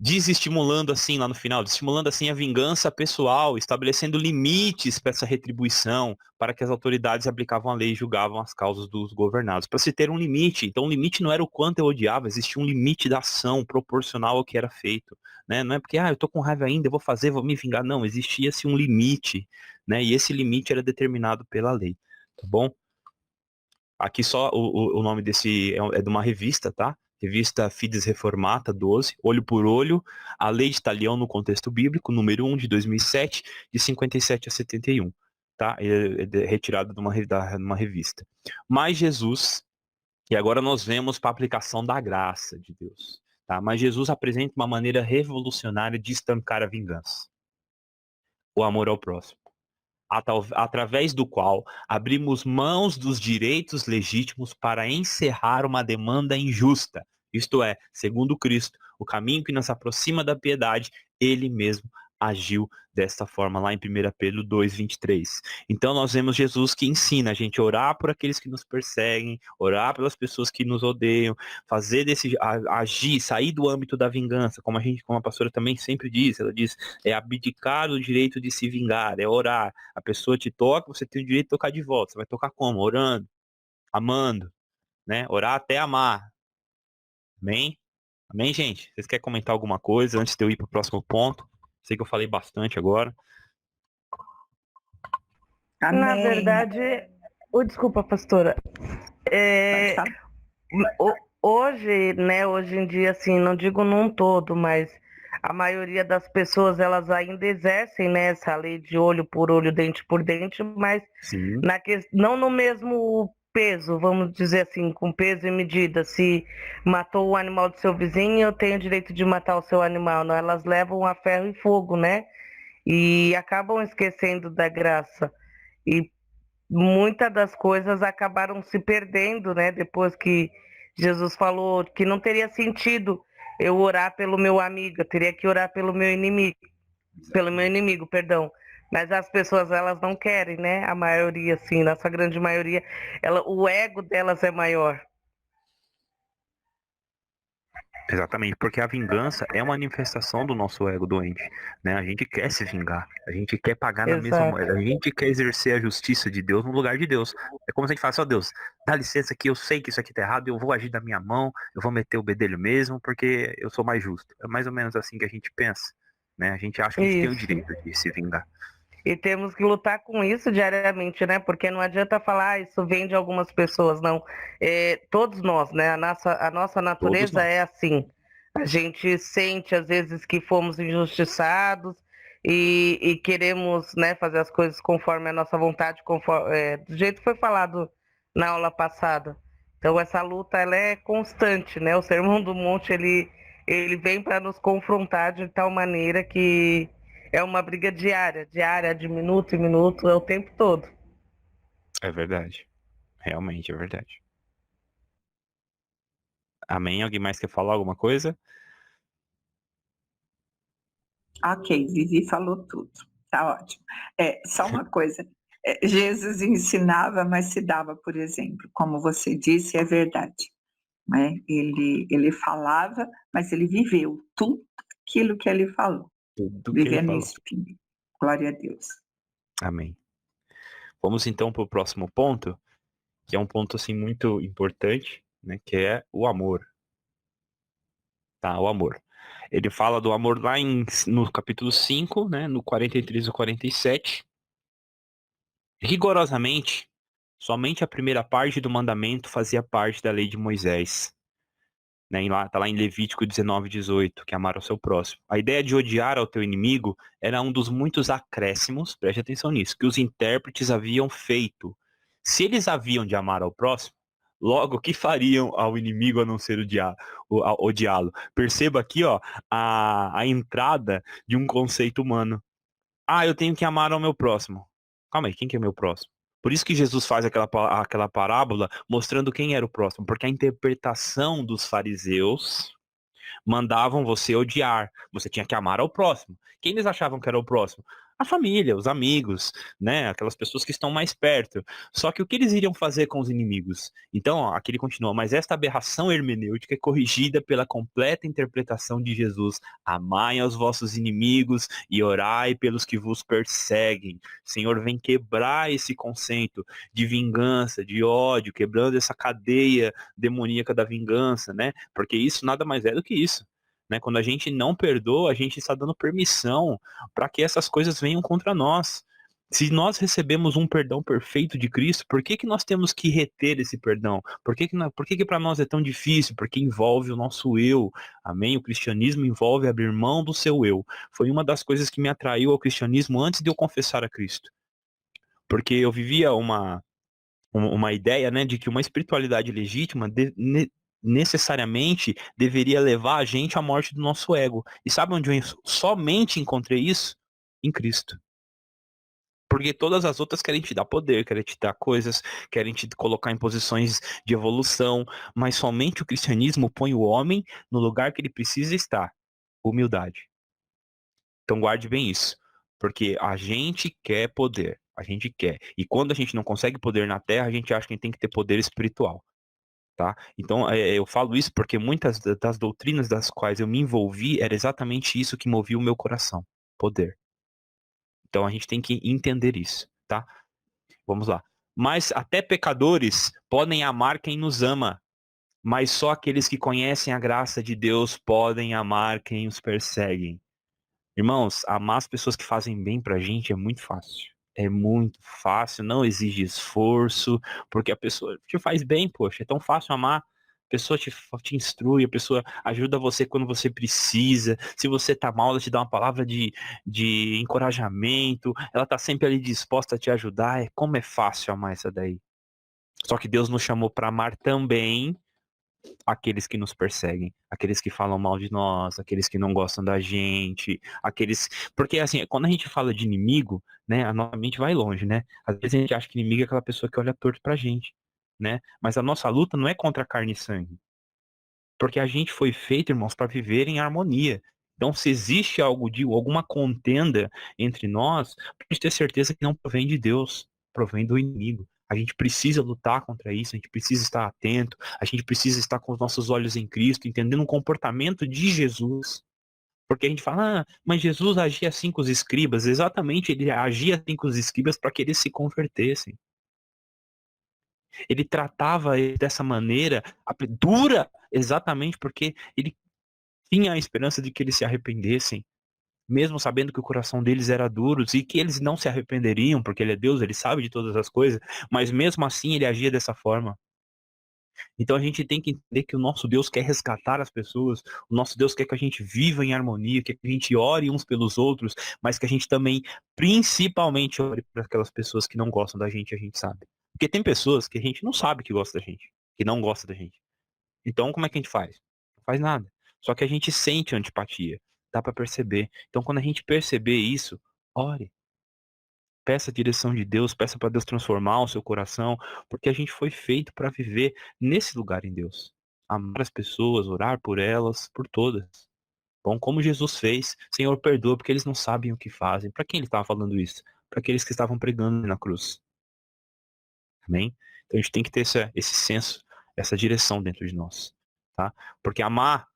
desestimulando assim, lá no final, desestimulando assim a vingança pessoal, estabelecendo limites para essa retribuição, para que as autoridades aplicavam a lei e julgavam as causas dos governados. Para se ter um limite, então o limite não era o quanto eu odiava, existia um limite da ação proporcional ao que era feito, né? Não é porque, eu tô com raiva ainda, eu vou fazer, vou me vingar, não, existia-se um limite, né? E esse limite era determinado pela lei, tá bom? Aqui só o nome desse é de uma revista, tá? Revista Fides Reformata 12, Olho por Olho, a Lei de Talião no Contexto Bíblico, número 1 de 2007, de 57 a 71, tá? É retirado de uma revista. Mas Jesus, e agora nós vemos para a aplicação da graça de Deus, tá? Mas Jesus apresenta uma maneira revolucionária de estancar a vingança. O amor ao próximo. Através do qual abrimos mãos dos direitos legítimos para encerrar uma demanda injusta. Isto é, segundo Cristo, o caminho que nos aproxima da piedade, ele mesmo agiu desta forma lá em 1 Pedro 2:23. Então nós vemos Jesus que ensina a gente a orar por aqueles que nos perseguem, orar pelas pessoas que nos odeiam, fazer agir, sair do âmbito da vingança, como a pastora também sempre diz, ela diz, é abdicar do direito de se vingar, é orar. A pessoa te toca, você tem o direito de tocar de volta. Você vai tocar como? Orando, amando, né? Orar até amar. Amém? Amém, gente? Vocês querem comentar alguma coisa antes de eu ir para o próximo ponto? Sei que eu falei bastante agora. Amém. Na verdade, desculpa, pastora. Hoje, né, hoje em dia, assim, não digo num todo, mas a maioria das pessoas, elas ainda exercem, né, essa lei de olho por olho, dente por dente, mas Sim. não no mesmo peso, vamos dizer assim, com peso e medida. Se matou o animal do seu vizinho, eu tenho o direito de matar o seu animal. Não, elas levam a ferro e fogo, né? E acabam esquecendo da graça. E muitas das coisas acabaram se perdendo, né? Depois que Jesus falou que não teria sentido eu orar pelo meu amigo, eu teria que orar pelo meu inimigo, perdão. Mas as pessoas, elas não querem, né? A maioria, assim, na sua grande maioria, o ego delas é maior. Exatamente, porque a vingança é uma manifestação do nosso ego doente, né? A gente quer se vingar, a gente quer pagar na mesma Exato. moeda, a gente quer exercer a justiça de Deus no lugar de Deus. É como se a gente falasse, Deus, dá licença que eu sei que isso aqui tá errado, eu vou agir da minha mão, eu vou meter o bedelho mesmo, porque eu sou mais justo. É mais ou menos assim que a gente pensa, né? A gente acha que a gente tem o Isso. direito de se vingar. E temos que lutar com isso diariamente, né? Porque não adianta falar, isso vem de algumas pessoas, não. Todos nós, né? A nossa Todos natureza nós. é assim. A gente sente, às vezes, que fomos injustiçados e queremos, né, fazer as coisas conforme a nossa vontade, do jeito que foi falado na aula passada. Então, essa luta, ela é constante, né? O Sermão do Monte, ele vem para nos confrontar de tal maneira que é uma briga diária, de minuto em minuto, é o tempo todo. É verdade. Realmente é verdade. Amém? Alguém mais quer falar alguma coisa? Ok, Vivi falou tudo. Tá ótimo. Só uma coisa. Jesus ensinava, mas se dava por exemplo. Como você disse, é verdade. Né? Ele falava, mas ele viveu tudo aquilo que ele falou. Tudo que ele Vivendo falou. isso. Glória a Deus. Amém. Vamos então para o próximo ponto, que é um ponto assim muito importante, né, que é o amor. Tá, o amor. Ele fala do amor lá no capítulo 5, né, no 43 e 47. Rigorosamente, somente a primeira parte do mandamento fazia parte da lei de Moisés. Né, tá lá em Levítico 19:18, que é amar ao seu próximo. A ideia de odiar ao teu inimigo era um dos muitos acréscimos, preste atenção nisso, que os intérpretes haviam feito. Se eles haviam de amar ao próximo, logo, o que fariam ao inimigo a não ser odiá-lo? Perceba aqui, ó, a entrada de um conceito humano. Eu tenho que amar ao meu próximo. Calma aí, quem que é meu próximo? Por isso que Jesus faz aquela parábola mostrando quem era o próximo, porque a interpretação dos fariseus mandavam você odiar, você tinha que amar ao próximo. Quem eles achavam que era o próximo? A família, os amigos, né? Aquelas pessoas que estão mais perto. Só que o que eles iriam fazer com os inimigos? Então, ó, aqui ele continua, mas esta aberração hermenêutica é corrigida pela completa interpretação de Jesus. Amai aos vossos inimigos e orai pelos que vos perseguem. Senhor, vem quebrar esse conceito de vingança, de ódio, quebrando essa cadeia demoníaca da vingança, né? Porque isso nada mais é do que isso. Né? Quando a gente não perdoa, a gente está dando permissão para que essas coisas venham contra nós. Se nós recebemos um perdão perfeito de Cristo, por que nós temos que reter esse perdão? Por que para nós é tão difícil? Porque envolve o nosso eu. Amém? O cristianismo envolve abrir mão do seu eu. Foi uma das coisas que me atraiu ao cristianismo antes de eu confessar a Cristo. Porque eu vivia uma ideia, né, de que uma espiritualidade legítima necessariamente deveria levar a gente à morte do nosso ego. E sabe onde eu somente encontrei isso? Em Cristo. Porque todas as outras querem te dar poder, querem te dar coisas, querem te colocar em posições de evolução, mas somente o cristianismo põe o homem no lugar que ele precisa estar. Humildade. Então guarde bem isso. Porque a gente quer poder. A gente quer. E quando a gente não consegue poder na terra, a gente acha que a gente tem que ter poder espiritual. Tá? Então, eu falo isso porque muitas das doutrinas das quais eu me envolvi era exatamente isso que movia o meu coração. Poder. Então, a gente tem que entender isso, tá? Vamos lá. Mas até pecadores podem amar quem nos ama. Mas só aqueles que conhecem a graça de Deus podem amar quem os perseguem. Irmãos, amar as pessoas que fazem bem pra gente é muito fácil. É muito fácil, não exige esforço, porque a pessoa te faz bem, poxa, é tão fácil amar. A pessoa te instrui, a pessoa ajuda você quando você precisa. Se você tá mal, ela te dá uma palavra de encorajamento. Ela tá sempre ali disposta a te ajudar. Como é fácil amar essa daí. Só que Deus nos chamou para amar também aqueles que nos perseguem, aqueles que falam mal de nós, aqueles que não gostam da gente, aqueles... Porque, assim, quando a gente fala de inimigo, né, a nossa mente vai longe, né? Às vezes a gente acha que inimigo é aquela pessoa que olha torto pra gente, né? Mas a nossa luta não é contra carne e sangue. Porque a gente foi feito, irmãos, para viver em harmonia. Então, se existe alguma contenda entre nós, pode ter certeza que não provém de Deus, provém do inimigo. A gente precisa lutar contra isso, a gente precisa estar atento, a gente precisa estar com os nossos olhos em Cristo, entendendo o comportamento de Jesus. Porque a gente fala, mas Jesus agia assim com os escribas. Exatamente, ele agia assim com os escribas para que eles se convertessem. Ele tratava eles dessa maneira dura, exatamente porque ele tinha a esperança de que eles se arrependessem, mesmo sabendo que o coração deles era duro e que eles não se arrependeriam, porque ele é Deus, ele sabe de todas as coisas, mas mesmo assim ele agia dessa forma. Então a gente tem que entender que o nosso Deus quer resgatar as pessoas, o nosso Deus quer que a gente viva em harmonia, quer que a gente ore uns pelos outros, mas que a gente também, principalmente, ore para aquelas pessoas que não gostam da gente, a gente sabe. Porque tem pessoas que a gente não sabe que gosta da gente, que não gosta da gente. Então como é que a gente faz? Não faz nada. Só que a gente sente antipatia, dá para perceber. Então quando a gente perceber isso, ore. Peça a direção de Deus, peça para Deus transformar o seu coração, porque a gente foi feito para viver nesse lugar em Deus. Amar as pessoas, orar por elas, por todas. Bom, como Jesus fez, Senhor, perdoa, porque eles não sabem o que fazem. Para quem ele estava falando isso? Para aqueles que estavam pregando na cruz. Amém? Então a gente tem que ter esse senso, essa direção dentro de nós. Tá? Porque amar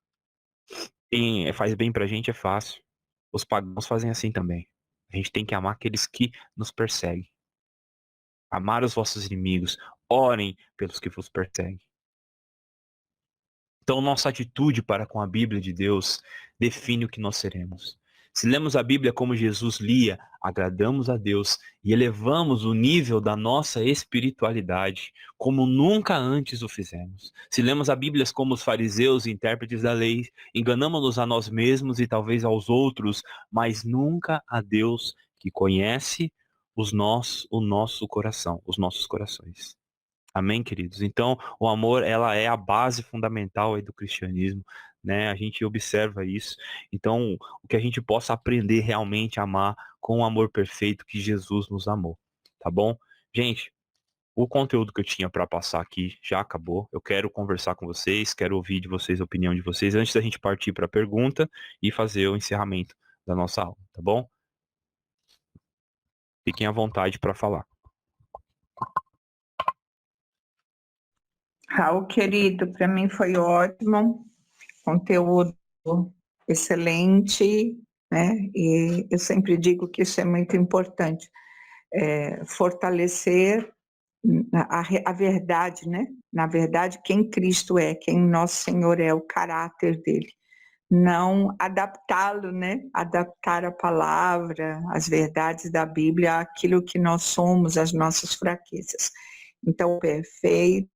quem faz bem pra gente é fácil. Os pagãos fazem assim também. A gente tem que amar aqueles que nos perseguem. Amar os vossos inimigos. Orem pelos que vos perseguem. Então, nossa atitude para com a Bíblia de Deus define o que nós seremos. Se lemos a Bíblia como Jesus lia, agradamos a Deus e elevamos o nível da nossa espiritualidade, como nunca antes o fizemos. Se lemos a Bíblia como os fariseus e intérpretes da lei, enganamos-nos a nós mesmos e talvez aos outros, mas nunca a Deus que conhece o nosso coração, os nossos corações. Amém, queridos? Então, o amor, ela é a base fundamental aí do cristianismo, né? A gente observa isso. Então, o que a gente possa aprender realmente a amar com o amor perfeito que Jesus nos amou, tá bom? Gente, o conteúdo que eu tinha para passar aqui já acabou. Eu quero conversar com vocês, quero ouvir de vocês a opinião de vocês antes da gente partir para a pergunta e fazer o encerramento da nossa aula, tá bom? Fiquem à vontade para falar. Raul, querido, para mim foi ótimo, conteúdo excelente, né? E eu sempre digo que isso é muito importante, fortalecer a verdade, né? Na verdade, quem Cristo é, quem Nosso Senhor é, o caráter dele. Não adaptá-lo, né? Adaptar a palavra, as verdades da Bíblia àquilo que nós somos, as nossas fraquezas. Então, perfeito.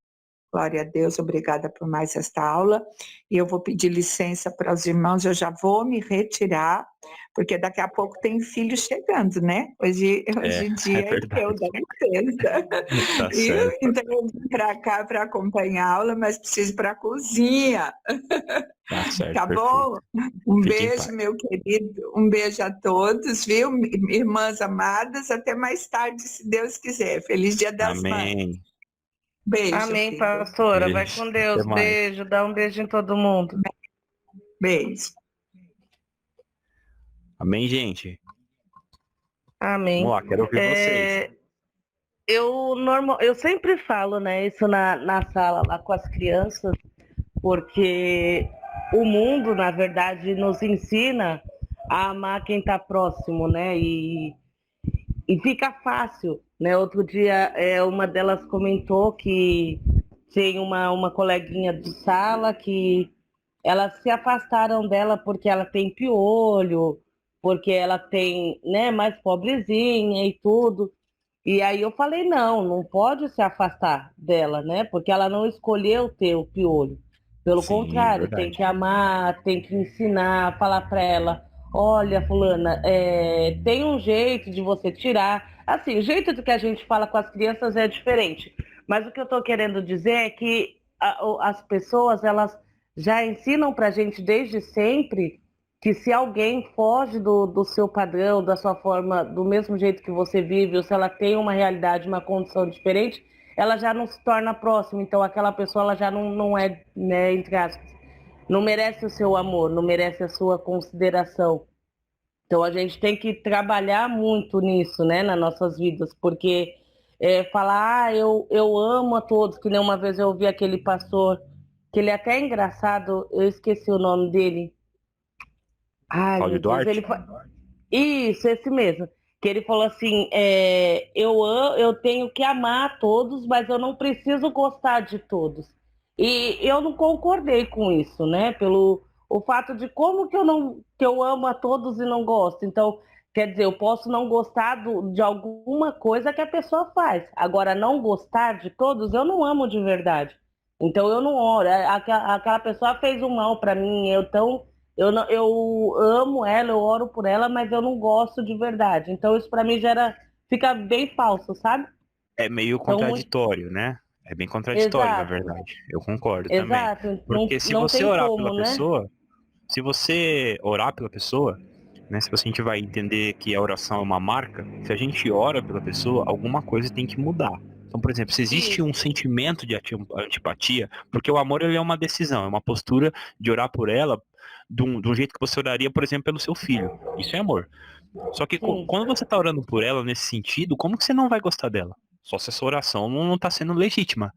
Glória a Deus, obrigada por mais esta aula. E eu vou pedir licença para os irmãos, eu já vou me retirar, porque daqui a pouco tem filho chegando, né? Hoje em dia é eu, verdade. dá licença. Tá E certo. então eu vim para cá para acompanhar a aula, mas preciso ir para a cozinha. Tá certo, Tá perfeito. bom? Um Fique em beijo, paz. meu querido. Um beijo a todos, viu? Irmãs amadas, até mais tarde, se Deus quiser. Feliz Dia das Mães. Amém. Beijo, Amém, filho. pastora. Vai Beijo. com Até Deus. mais. Beijo. Dá um beijo em todo mundo. Beijo. Amém, gente? Amém. Vamos lá, quero ouvir vocês. Eu sempre falo, né, isso na sala lá com as crianças, porque o mundo, na verdade, nos ensina a amar quem está próximo, né? E fica fácil, né? Outro dia, uma delas comentou que tem uma coleguinha de sala que elas se afastaram dela porque ela tem piolho, porque ela tem, né, mais pobrezinha e tudo. E aí eu falei, não pode se afastar dela, né? Porque ela não escolheu ter o piolho. Pelo Sim, contrário, tem verdade. que amar, tem que ensinar, falar para ela, olha, fulana, tem um jeito de você tirar. Assim, o jeito do que a gente fala com as crianças é diferente. Mas o que eu estou querendo dizer é que as pessoas, elas já ensinam para a gente desde sempre que se alguém foge do seu padrão, da sua forma, do mesmo jeito que você vive, ou se ela tem uma realidade, uma condição diferente, ela já não se torna próxima. Então aquela pessoa ela já não é, né, entre aspas, não merece o seu amor, não merece a sua consideração. Então a gente tem que trabalhar muito nisso, né, nas nossas vidas, porque falar, eu amo a todos, que nem uma vez eu ouvi aquele pastor, que ele é até engraçado, eu esqueci o nome dele. Ai, Cláudio meu Deus, Duarte? Isso, esse mesmo. Que ele falou assim, eu tenho que amar todos, mas eu não preciso gostar de todos. E eu não concordei com isso, né? Pelo o fato de como que eu amo a todos e não gosto. Então, quer dizer, eu posso não gostar de alguma coisa que a pessoa faz. Agora, não gostar de todos, eu não amo de verdade. Então, eu não oro. Aquela pessoa fez um mal para mim, eu amo ela, eu oro por ela, mas eu não gosto de verdade. Então isso para mim fica bem falso, sabe? É meio Então, contraditório, né? É bem contraditório, na exato, verdade. Eu concordo também. exato. Não, Porque se não você tem orar pela como, né? pessoa, se você orar pela pessoa, né? Se a gente vai entender que a oração é uma marca, se a gente ora pela pessoa, alguma coisa tem que mudar. Então, por exemplo, se existe um Isso, sentimento de antipatia, porque o amor ele é uma decisão, é uma postura de orar por ela de um jeito que você oraria, por exemplo, pelo seu filho. Isso é amor. Só que sim, quando você tá orando por ela nesse sentido, como que você não vai gostar dela? Só se essa oração não tá sendo legítima.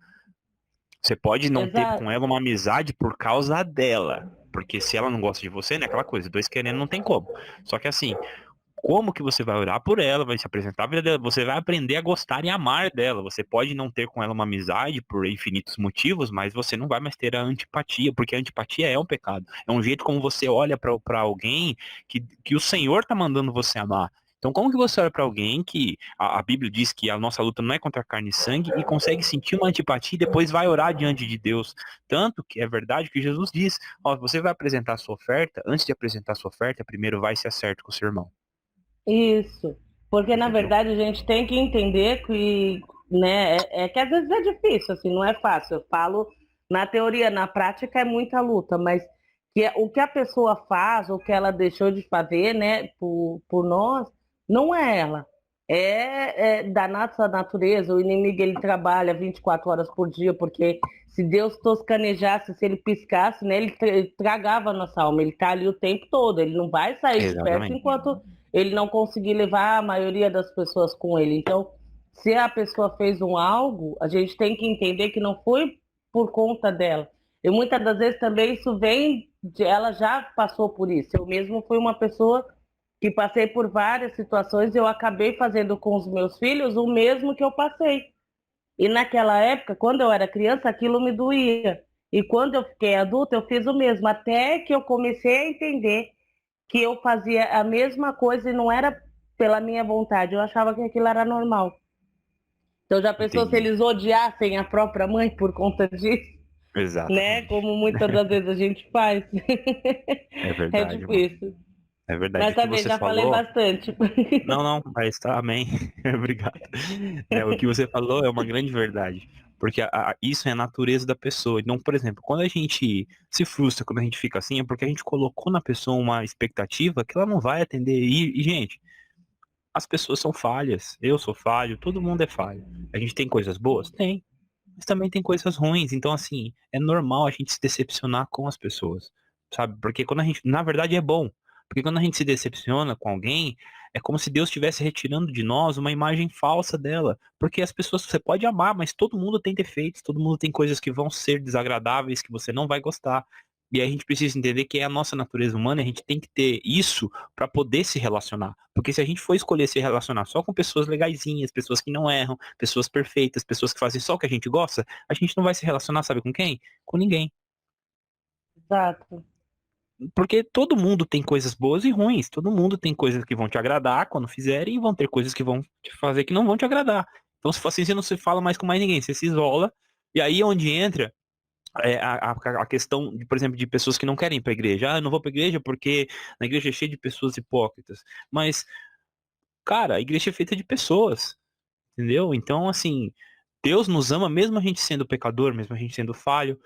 Você pode não ter com exato, ela uma amizade por causa dela. Porque se ela não gosta de você, né? Aquela coisa, dois querendo não tem como. Só que assim, como que você vai orar por ela, vai se apresentar a vida dela, você vai aprender a gostar e amar dela. Você pode não ter com ela uma amizade por infinitos motivos, mas você não vai mais ter a antipatia, porque a antipatia é um pecado. É um jeito como você olha para alguém que o Senhor tá mandando você amar. Então, como que você olha para alguém que a Bíblia diz que a nossa luta não é contra carne e sangue e consegue sentir uma antipatia e depois vai orar diante de Deus? Tanto que é verdade que Jesus diz, ó, você vai apresentar a sua oferta, antes de apresentar a sua oferta, primeiro vai se acerta com o seu irmão. isso. Porque na Entendeu? verdade a gente tem que entender que, né, é que às vezes é difícil, assim, não é fácil. Eu falo na teoria, na prática é muita luta, mas o que a pessoa faz, o que ela deixou de fazer, né, por nós, não é ela. É da nossa natureza, o inimigo ele trabalha 24 horas por dia, porque se Deus toscanejasse, se ele piscasse, né, ele tragava a nossa alma. Ele está ali o tempo todo, ele não vai sair de perto Exatamente. ele não conseguir levar a maioria das pessoas com ele. Então, se a pessoa fez algo, a gente tem que entender que não foi por conta dela. E muitas das vezes também isso vem de ela já passou por isso. Eu mesmo fui uma pessoa que passei por várias situações e eu acabei fazendo com os meus filhos o mesmo que eu passei. E naquela época, quando eu era criança, aquilo me doía. E quando eu fiquei adulta, eu fiz o mesmo, até que eu comecei a entender que eu fazia a mesma coisa e não era pela minha vontade. Eu achava que aquilo era normal. Então já pensou se Entendi. eles odiassem a própria mãe por conta disso, né? Exatamente. Como muitas das vezes a gente faz. É É verdade, irmão. difícil. É verdade. Mas O que também você já falei falou. bastante. Não, mas tá, amém. Obrigado. O que você falou é uma grande verdade. Porque isso é a natureza da pessoa. Então, por exemplo, quando a gente se frustra, quando a gente fica assim, é porque a gente colocou na pessoa uma expectativa que ela não vai atender. Gente, as pessoas são falhas. Eu sou falho, todo mundo é falho. A gente tem coisas boas? Tem. Mas também tem coisas ruins. Então, assim, é normal a gente se decepcionar com as pessoas, sabe? Porque quando a gente, na verdade, é bom. Porque quando a gente se decepciona com alguém, é como se Deus estivesse retirando de nós uma imagem falsa dela. Porque as pessoas, você pode amar, mas todo mundo tem defeitos, todo mundo tem coisas que vão ser desagradáveis, que você não vai gostar. E a gente precisa entender que é a nossa natureza humana, e a gente tem que ter isso para poder se relacionar. Porque se a gente for escolher se relacionar só com pessoas legaisinhas, pessoas que não erram, pessoas perfeitas, pessoas que fazem só o que a gente gosta, a gente não vai se relacionar, sabe com quem? Com ninguém. Exato. Porque todo mundo tem coisas boas e ruins. Todo mundo tem coisas que vão te agradar quando fizerem e vão ter coisas que vão te fazer que não vão te agradar. Então, se for assim, você não se fala mais com mais ninguém, você se isola. E aí é onde entra a questão, por exemplo, de pessoas que não querem ir para a igreja. Ah, eu não vou para a igreja porque na igreja é cheia de pessoas hipócritas. Mas, cara, a igreja é feita de pessoas, entendeu? Então, assim, Deus nos ama mesmo a gente sendo pecador, mesmo a gente sendo falho.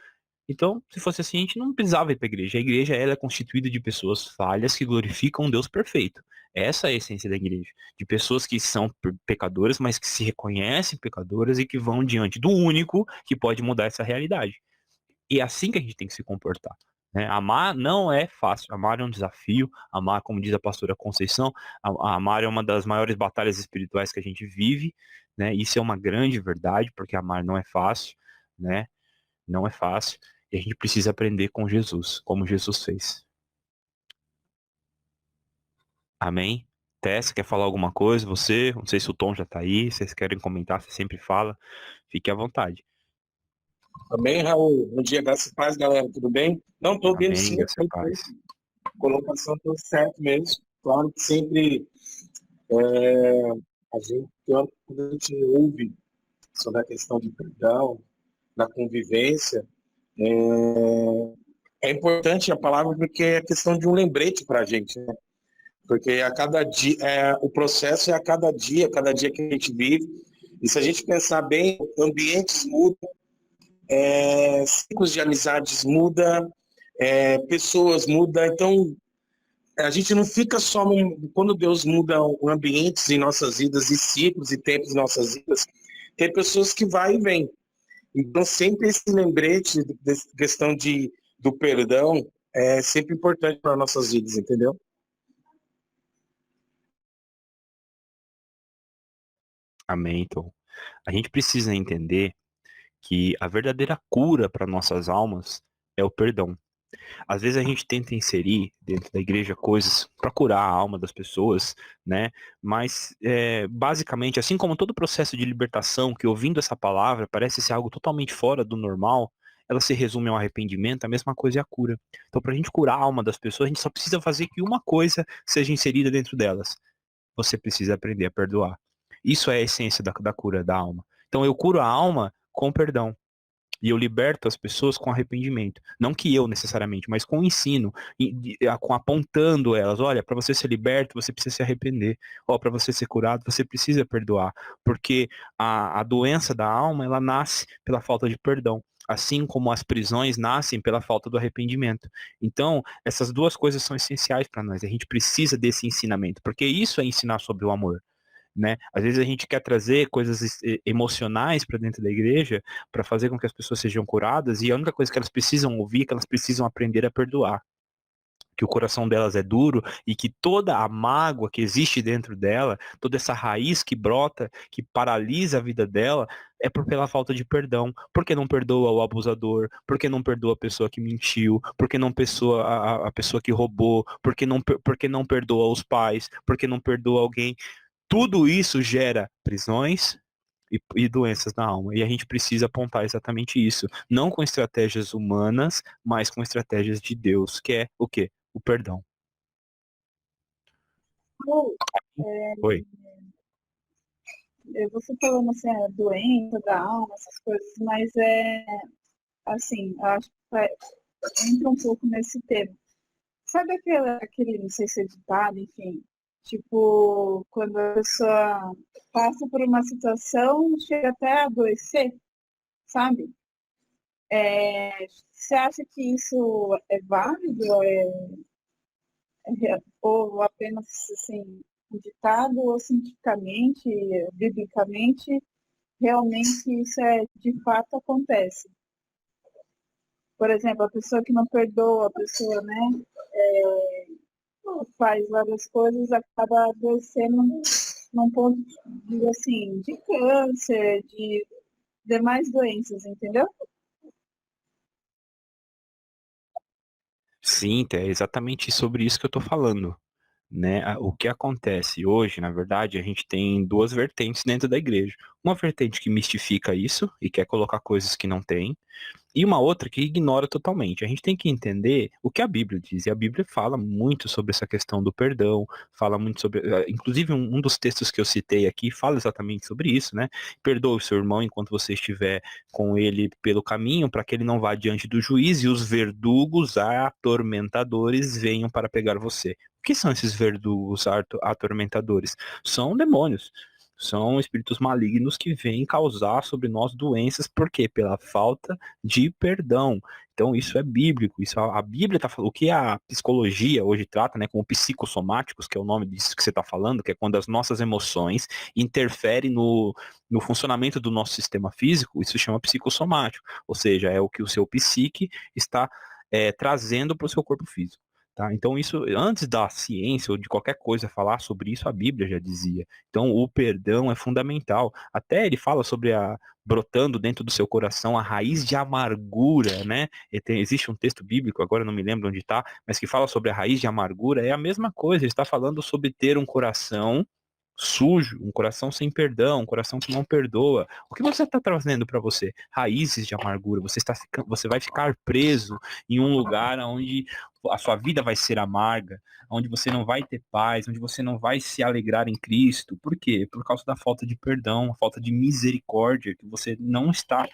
Então, se fosse assim, a gente não precisava ir para a igreja. A igreja, ela é constituída de pessoas falhas que glorificam um Deus perfeito. Essa é a essência da igreja. De pessoas que são pecadoras, mas que se reconhecem pecadoras e que vão diante do único que pode mudar essa realidade. E é assim que a gente tem que se comportar. Né? Amar não é fácil. Amar é um desafio. Amar, como diz a pastora Conceição, amar é uma das maiores batalhas espirituais que a gente vive. Né? Isso é uma grande verdade, porque amar não é fácil. Né? Não é fácil. E a gente precisa aprender com Jesus, como Jesus fez. Amém? Tess, quer falar alguma coisa? Você? Não sei se o Tom já tá aí. Se vocês querem comentar, você sempre fala. Fique à vontade. Também, Raul. Bom dia, graças a paz, galera. Tudo bem? Não, estou ouvindo Amém, sim. graças a paz. Colocação tudo certo mesmo. Claro que sempre quando a gente ouve sobre a questão de perdão, da convivência, é importante a palavra porque é questão de um lembrete para a gente, né? Porque a cada dia, o processo é a cada dia que a gente vive. E se a gente pensar bem, ambientes mudam, ciclos de amizades mudam, pessoas mudam. Então, a gente não fica só quando Deus muda ambientes em nossas vidas e ciclos e tempos em nossas vidas, tem pessoas que vai e vêm. Então, sempre esse lembrete dessa questão do perdão é sempre importante para nossas vidas, entendeu? Amém, Tom. A gente precisa entender que a verdadeira cura para nossas almas é o perdão. Às vezes a gente tenta inserir dentro da igreja coisas para curar a alma das pessoas, né? Mas basicamente, assim como todo processo de libertação, que ouvindo essa palavra parece ser algo totalmente fora do normal, ela se resume ao arrependimento, a mesma coisa é a cura. Então, para a gente curar a alma das pessoas, a gente só precisa fazer que uma coisa seja inserida dentro delas. Você precisa aprender a perdoar. Isso é a essência da cura da alma. Então, eu curo a alma com perdão. E eu liberto as pessoas com arrependimento. Não que eu necessariamente, mas com o ensino, com apontando elas. Olha, para você ser liberto, você precisa se arrepender. Ó, para você ser curado, você precisa perdoar. Porque a doença da alma, ela nasce pela falta de perdão. Assim como as prisões nascem pela falta do arrependimento. Então, essas duas coisas são essenciais para nós. A gente precisa desse ensinamento, porque isso é ensinar sobre o amor. Né? Às vezes a gente quer trazer coisas emocionais para dentro da igreja para fazer com que as pessoas sejam curadas e a única coisa que elas precisam ouvir é que elas precisam aprender a perdoar. que o coração delas é duro e que toda a mágoa que existe dentro dela, toda essa raiz que brota, que paralisa a vida dela, é pela falta de perdão. Porque não perdoa o abusador, porque não perdoa a pessoa que mentiu, porque não perdoa a pessoa que roubou, porque não perdoa os pais, porque não perdoa alguém. Tudo isso gera prisões e doenças na alma. E a gente precisa apontar exatamente isso. Não com estratégias humanas, mas com estratégias de Deus, que é o quê? O perdão. Ou, Oi. você falando assim, a doença da alma, essas coisas, mas assim, eu acho que entra um pouco nesse tema. Sabe aquele, não sei se é ditado, enfim, tipo, quando a pessoa passa por uma situação, chega até a adoecer, sabe? Você acha que isso é válido ou apenas assim, um ditado ou cientificamente, biblicamente, realmente isso de fato acontece? Por exemplo, a pessoa que não perdoa, a pessoa, né, faz várias coisas, acaba adoecendo num ponto assim, de câncer, de demais doenças, entendeu? Sim, é exatamente sobre isso que eu estou falando. Né? O que acontece hoje, na verdade, a gente tem duas vertentes dentro da igreja. Uma vertente que mistifica isso e quer colocar coisas que não tem, e uma outra que ignora totalmente. A gente tem que entender o que a Bíblia diz. E a Bíblia fala muito sobre essa questão do perdão, fala muito sobre. Inclusive, um dos textos que eu citei aqui fala exatamente sobre isso, né? Perdoe o seu irmão enquanto você estiver com ele pelo caminho, para que ele não vá diante do juiz e os verdugos atormentadores venham para pegar você. O que são esses verdugos atormentadores? São demônios. São espíritos malignos que vêm causar sobre nós doenças, por quê? Pela falta de perdão. Então isso é bíblico, isso a Bíblia está falando, o que a psicologia hoje trata, né, como psicossomáticos, que é o nome disso que você está falando, que é quando as nossas emoções interferem no funcionamento do nosso sistema físico, isso se chama psicossomático, ou seja, é o que o seu psique está trazendo para o seu corpo físico. Tá? Então isso, antes da ciência ou de qualquer coisa falar sobre isso, a Bíblia já dizia. Então o perdão é fundamental. Até ele fala sobre brotando dentro do seu coração a raiz de amargura, né? Existe um texto bíblico, agora eu não me lembro onde está, mas que fala sobre a raiz de amargura. É a mesma coisa, ele está falando sobre ter um coração sujo, um coração sem perdão, um coração que não perdoa. O que você está trazendo para você? Raízes de amargura. Você vai ficar preso em um lugar onde a sua vida vai ser amarga, onde você não vai ter paz, onde você não vai se alegrar em Cristo. Por quê? Por causa da falta de perdão, a falta de misericórdia que você não está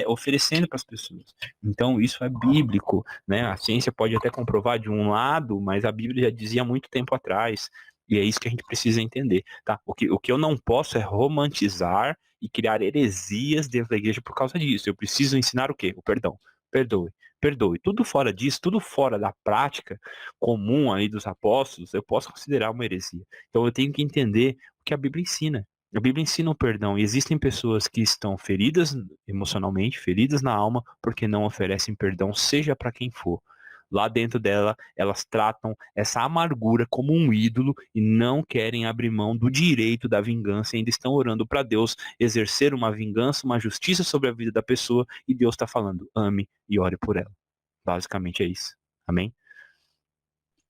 oferecendo para as pessoas. Então isso é bíblico, né? A ciência pode até comprovar de um lado, mas a Bíblia já dizia há muito tempo atrás. E é isso que a gente precisa entender, tá? O que eu não posso é romantizar e criar heresias dentro da igreja por causa disso. Eu preciso ensinar o quê? O perdão. Perdoe. Perdoe. Tudo fora disso, tudo fora da prática comum aí dos apóstolos, eu posso considerar uma heresia. Então eu tenho que entender o que a Bíblia ensina. A Bíblia ensina o perdão e existem pessoas que estão feridas emocionalmente, feridas na alma, porque não oferecem perdão, seja para quem for. Lá dentro dela, elas tratam essa amargura como um ídolo e não querem abrir mão do direito da vingança e ainda estão orando para Deus exercer uma vingança, uma justiça sobre a vida da pessoa e Deus está falando, ame e ore por ela. Basicamente é isso. Amém?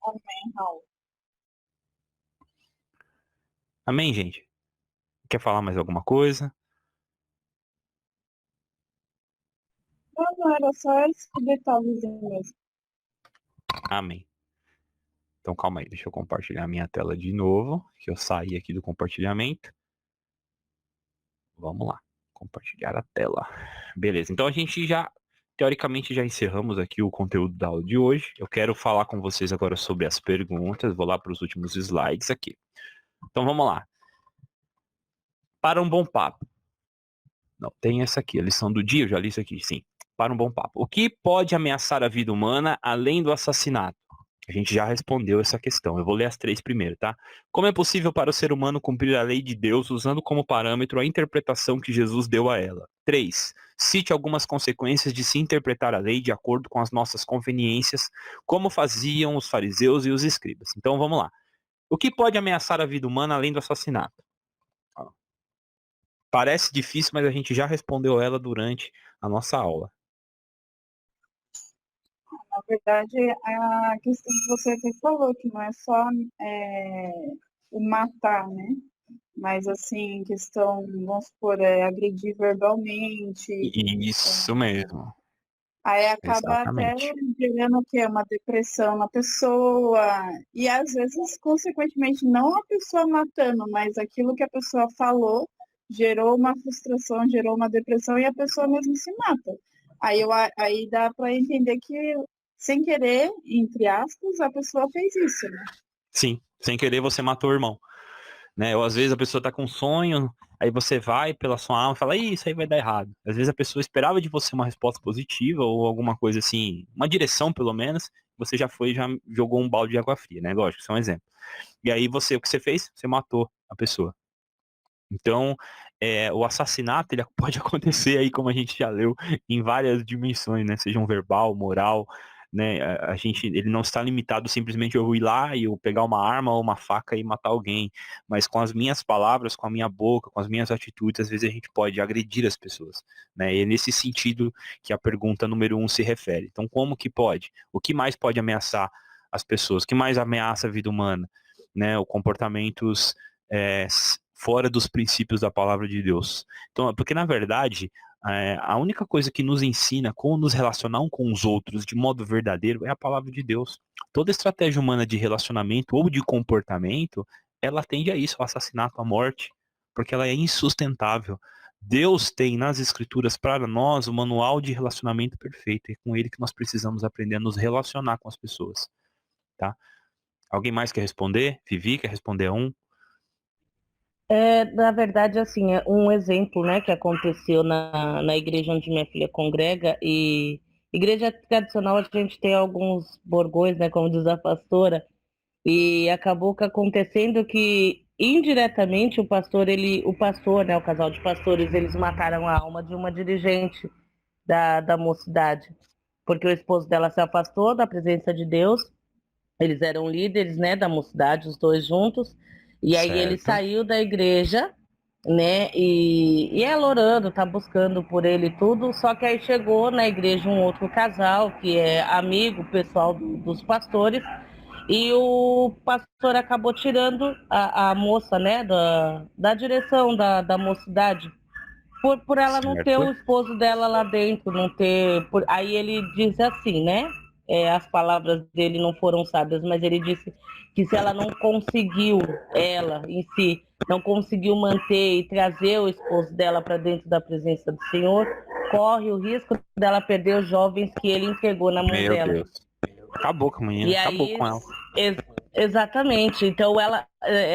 Amém, Raul. Amém, gente? Quer falar mais alguma coisa? Não, era só esse detalhezinho mesmo. Amém. Então calma aí, deixa eu compartilhar a minha tela de novo, que eu saí aqui do compartilhamento. Vamos lá, compartilhar a tela. Beleza, então a gente teoricamente já encerramos aqui o conteúdo da aula de hoje. Eu quero falar com vocês agora sobre as perguntas, vou lá para os últimos slides aqui. Então vamos lá. Para um bom papo. Não, tem essa aqui, a lição do dia, eu já li isso aqui, sim. Para um bom papo. O que pode ameaçar a vida humana além do assassinato? A gente já respondeu essa questão. Eu vou ler as 3 primeiro, tá? Como é possível para o ser humano cumprir a lei de Deus usando como parâmetro a interpretação que Jesus deu a ela? 3. Cite algumas consequências de se interpretar a lei de acordo com as nossas conveniências, como faziam os fariseus e os escribas. Então vamos lá. O que pode ameaçar a vida humana além do assassinato? Parece difícil, mas a gente já respondeu ela durante a nossa aula. Na verdade, a questão que você até falou, que não é só o matar, né? Mas, assim, questão, vamos supor, agredir verbalmente. Isso mesmo. Aí acaba até Exatamente. gerando o quê? Uma depressão na pessoa. E, às vezes, consequentemente, não a pessoa matando, mas aquilo que a pessoa falou gerou uma frustração, gerou uma depressão e a pessoa mesmo se mata. Aí dá para entender que, sem querer, entre aspas, a pessoa fez isso, né? Sim, sem querer você matou o irmão. Né? Ou às vezes a pessoa tá com um sonho, aí você vai pela sua alma e fala, "Ih, isso aí vai dar errado." Às vezes a pessoa esperava de você uma resposta positiva ou alguma coisa assim, uma direção pelo menos, você já foi e já jogou um balde de água fria, né? Lógico, isso é um exemplo. E aí o que você fez? Você matou a pessoa. Então, o assassinato ele pode acontecer aí, como a gente já leu, em várias dimensões, né? Seja um verbal, moral, né? Ele não está limitado simplesmente a eu ir lá e eu pegar uma arma ou uma faca e matar alguém, mas com as minhas palavras, com a minha boca, com as minhas atitudes, às vezes a gente pode agredir as pessoas, né? E é nesse sentido que a pergunta número 1 se refere. Então, como que pode? O que mais pode ameaçar as pessoas? O que mais ameaça a vida humana? Né? O comportamentos fora dos princípios da palavra de Deus. Então, porque na verdade, a única coisa que nos ensina como nos relacionar um com os outros de modo verdadeiro é a palavra de Deus. Toda estratégia humana de relacionamento ou de comportamento, ela tende a isso, ao assassinato, à morte, porque ela é insustentável. Deus tem nas escrituras para nós o manual de relacionamento perfeito, e é com ele que nós precisamos aprender a nos relacionar com as pessoas, tá? Alguém mais quer responder? Vivi quer responder a um? Na verdade, assim, é um exemplo, né, que aconteceu na igreja onde minha filha congrega, e igreja tradicional a gente tem alguns bordões, né, como diz a pastora, e acabou que acontecendo que indiretamente o pastor, né, o casal de pastores, eles mataram a alma de uma dirigente da mocidade, porque o esposo dela se afastou da presença de Deus. Eles eram líderes, né, da mocidade, os dois juntos. E aí ele Certo. saiu da igreja, né, e ela orando, tá buscando por ele e tudo. Só que aí chegou na igreja um outro casal, que é amigo pessoal dos pastores, e o pastor acabou tirando a moça, né, da direção da mocidade. Por ela não ter Certo. o esposo dela lá dentro, não ter. Aí ele diz assim, né? As palavras dele não foram sábias, mas ele disse que se ela não conseguiu, ela em si, não conseguiu manter e trazer o esposo dela para dentro da presença do Senhor, corre o risco dela perder os jovens que ele entregou na mão Meu dela. Deus. Acabou com a menina, E acabou aí, com ela. exatamente. Então ela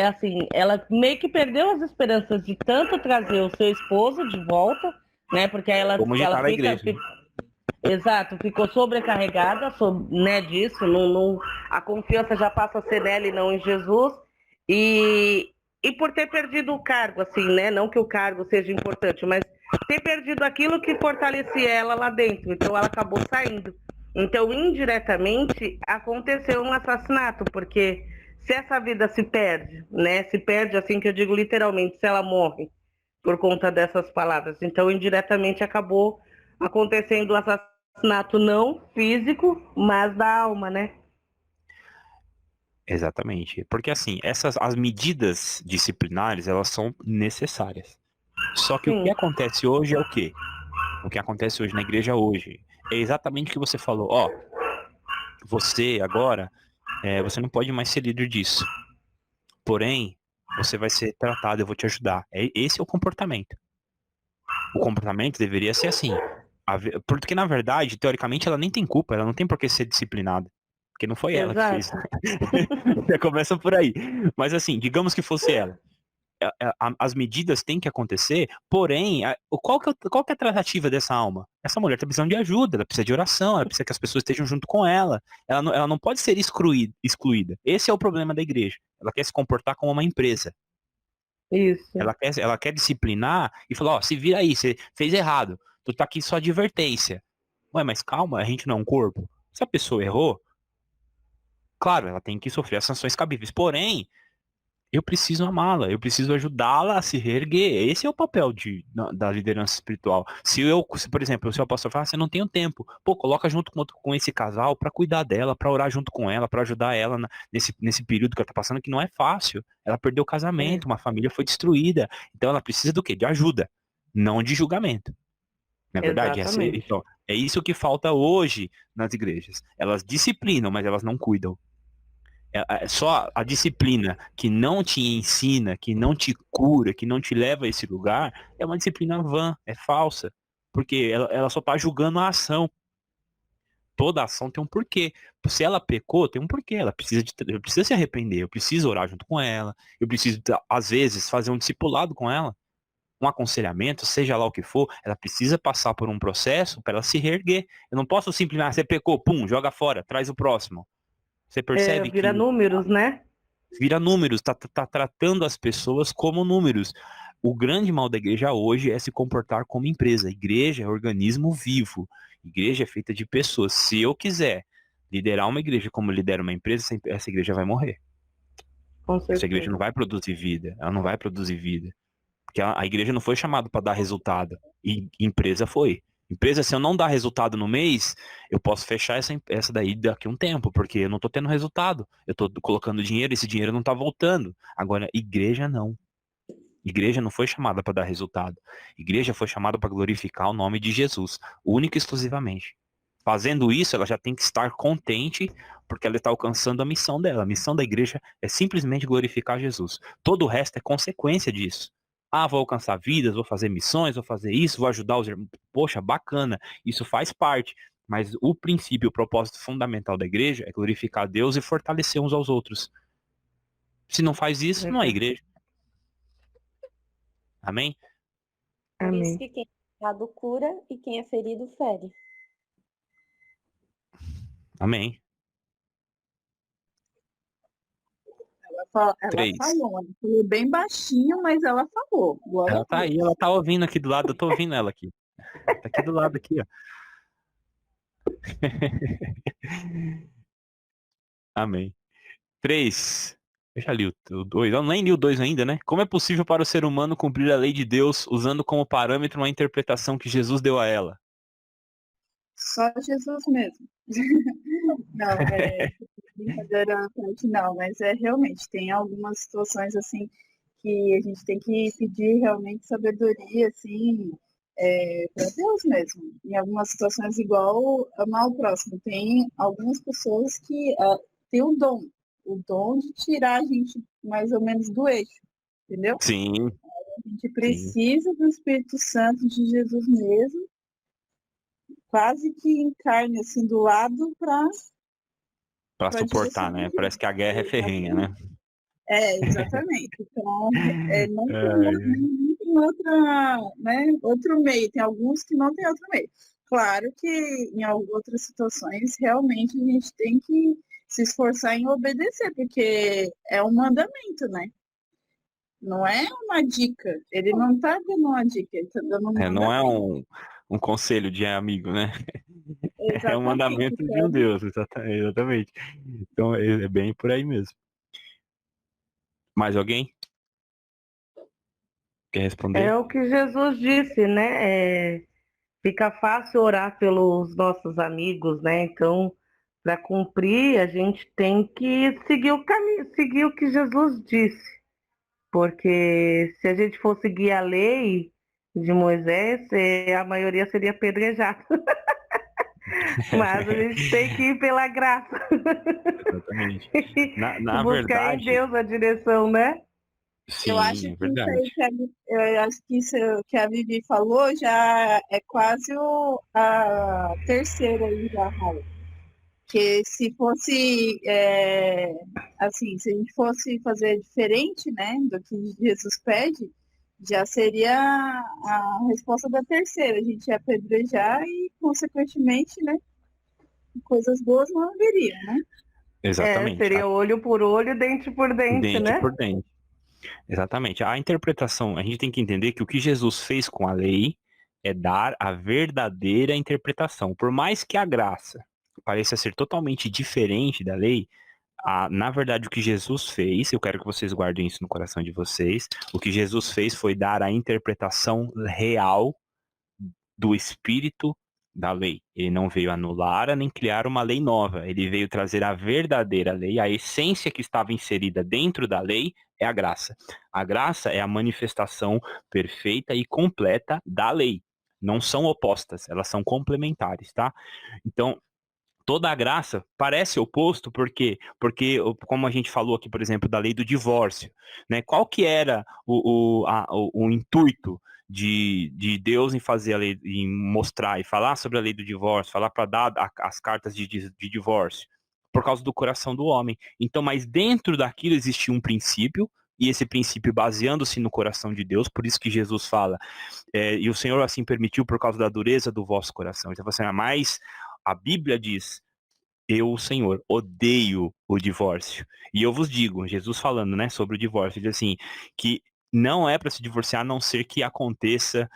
assim, ela meio que perdeu as esperanças de tanto trazer o seu esposo de volta, né? Porque aí Como já tá na igreja. Exato, ficou sobrecarregada, né, disso, a confiança já passa a ser nela e não em Jesus, e por ter perdido o cargo, assim, né, não que o cargo seja importante, mas ter perdido aquilo que fortalecia ela lá dentro, então ela acabou saindo. Então, indiretamente, aconteceu um assassinato, porque se essa vida se perde, né, se perde, assim que eu digo literalmente, se ela morre por conta dessas palavras, então, indiretamente, acabou acontecendo o assassinato não físico, mas da alma, né? Exatamente. Porque assim, as medidas disciplinares, elas são necessárias. Só que o que Sim, acontece hoje é o quê? O que acontece hoje na igreja hoje é exatamente o que você falou. Ó, você agora, você não pode mais ser líder disso. Porém, você vai ser tratado, eu vou te ajudar. Esse é o comportamento. O comportamento deveria ser assim. Porque, na verdade, teoricamente, ela nem tem culpa, ela não tem por que ser disciplinada. Porque não foi ela que fez. exato. Já começa por aí. Mas assim, digamos que fosse ela. As medidas têm que acontecer, porém, qual que é a tratativa dessa alma? Essa mulher está precisando de ajuda, ela precisa de oração, ela precisa que as pessoas estejam junto com ela. Ela não pode ser excluída. Esse é o problema da igreja. Ela quer se comportar como uma empresa. Isso. Ela quer disciplinar e falar, ó, se vira aí, você fez errado. Tu tá aqui só advertência. Ué, mas calma, a gente não é um corpo. Se a pessoa errou, claro, ela tem que sofrer as sanções cabíveis. Porém, eu preciso amá-la, eu preciso ajudá-la a se reerguer. Esse é o papel da liderança espiritual. Se, por exemplo, o seu pastor fala, você não tem tempo, pô, coloca junto com esse casal para cuidar dela, para orar junto com ela, para ajudar ela nesse período que ela tá passando, que não é fácil. Ela perdeu o casamento, uma família foi destruída. Então ela precisa do quê? De ajuda, não de julgamento. Não é verdade? Exatamente. Então, é isso que falta hoje nas igrejas. Elas disciplinam, mas elas não cuidam. Só a disciplina que não te ensina, que não te cura, que não te leva a esse lugar, é uma disciplina vã, é falsa. Porque ela só está julgando a ação. Toda ação tem um porquê. Se ela pecou, tem um porquê. Ela precisa se arrepender, eu preciso orar junto com ela, eu preciso, às vezes, fazer um discipulado com ela, um aconselhamento, seja lá o que for, ela precisa passar por um processo para ela se reerguer. Eu não posso simplesmente, você pecou, pum, joga fora, traz o próximo. Você percebe que Vira números, né? vira números, tá tratando as pessoas como números. O grande mal da igreja hoje é se comportar como empresa. A igreja é organismo vivo. A igreja é feita de pessoas. Se eu quiser liderar uma igreja como lidera uma empresa, essa igreja vai morrer. Com Essa igreja certeza. não vai produzir vida. Ela não vai produzir vida. Porque a igreja não foi chamada para dar resultado. E empresa foi. Empresa, se eu não dar resultado no mês, eu posso fechar essa daí daqui a um tempo, porque eu não tô tendo resultado. Eu tô colocando dinheiro, esse dinheiro não tá voltando. Agora, igreja não. Igreja não foi chamada para dar resultado. Igreja foi chamada para glorificar o nome de Jesus, única e exclusivamente. Fazendo isso, ela já tem que estar contente, porque ela está alcançando a missão dela. A missão da igreja é simplesmente glorificar Jesus. Todo o resto é consequência disso. Ah, vou alcançar vidas, vou fazer missões, vou fazer isso, vou ajudar os irmãos. Poxa, bacana, isso faz parte. Mas o princípio, o propósito fundamental da igreja é glorificar Deus e fortalecer uns aos outros. Se não faz isso, não é igreja. Amém? Por isso Amém. que quem é curado cura e quem é ferido fere. Amém. Ela 3. falou, ela falou bem baixinho, mas ela falou. Glória Ela a tá Deus. aí, ela tá ouvindo aqui do lado, eu tô ouvindo ela aqui. Tá aqui do lado aqui, ó. Amém. 3. Eu já li o 2. Eu nem li o 2 ainda, né? Como é possível para o ser humano cumprir a lei de Deus usando como parâmetro uma interpretação que Jesus deu a ela? Só Jesus mesmo. Não, brincadeira à parte, não, mas realmente tem algumas situações assim que a gente tem que pedir realmente sabedoria, assim, para Deus mesmo. Em algumas situações, igual amar o próximo, tem algumas pessoas que têm o dom de tirar a gente mais ou menos do eixo, entendeu? Sim, A gente precisa do Espírito Santo de Jesus mesmo, quase que encarne assim do lado pra suportar, né? Parece que a guerra é ferrenha, né? Exatamente. Então, É, não tem outra, né, outro meio. Tem alguns que não tem outro meio. Claro que em outras situações, realmente, a gente tem que se esforçar em obedecer, porque é um mandamento, né? Não é uma dica. Ele não está dando uma dica, ele está dando um mandamento. não é um conselho de amigo, né? É um Exatamente. mandamento de um Deus, exatamente. Então é bem por aí mesmo. Mais alguém? Quer responder? É o que Jesus disse, né? Fica fácil orar pelos nossos amigos, né? Então, para cumprir, a gente tem que seguir o caminho, seguir o que Jesus disse. Porque se a gente for seguir a lei de Moisés, a maioria seria apedrejada. Mas a gente tem que ir pela graça. Exatamente. Na Buscar verdade, em Deus a direção, né? sim, Eu acho é que isso aí verdade. eu acho que isso que a Vivi falou já é quase a terceira aí já, Raul. Que se fosse assim, se a gente fosse fazer diferente, né, do que Jesus pede, já seria a resposta da terceira. A gente ia apedrejar e, consequentemente, né, coisas boas não haveriam, né? Exatamente. Seria olho por olho, dente por dente, Dente né? por dente. Exatamente. A interpretação, a gente tem que entender que o que Jesus fez com a lei é dar a verdadeira interpretação. Por mais que a graça pareça ser totalmente diferente da lei, na verdade, o que Jesus fez, eu quero que vocês guardem isso no coração de vocês, o que Jesus fez foi dar a interpretação real do espírito da lei. Ele não veio anular nem criar uma lei nova. Ele veio trazer a verdadeira lei, a essência que estava inserida dentro da lei é a graça. A graça é a manifestação perfeita e completa da lei. Não são opostas, elas são complementares, tá? Então, toda a graça parece oposto, por quê? Porque, como a gente falou aqui, por exemplo, da lei do divórcio, né? Qual que era o intuito de Deus em fazer a lei, em mostrar e falar sobre a lei do divórcio, falar para dar as cartas de divórcio? Por causa do coração do homem. Então, mas dentro daquilo existia um princípio, e esse princípio baseando-se no coração de Deus, por isso que Jesus fala, e o Senhor assim permitiu por causa da dureza do vosso coração. Então, você mas a Bíblia diz, eu, o Senhor, odeio o divórcio. E eu vos digo, Jesus falando, né, sobre o divórcio, diz assim, que não é para se divorciar a não ser que aconteça,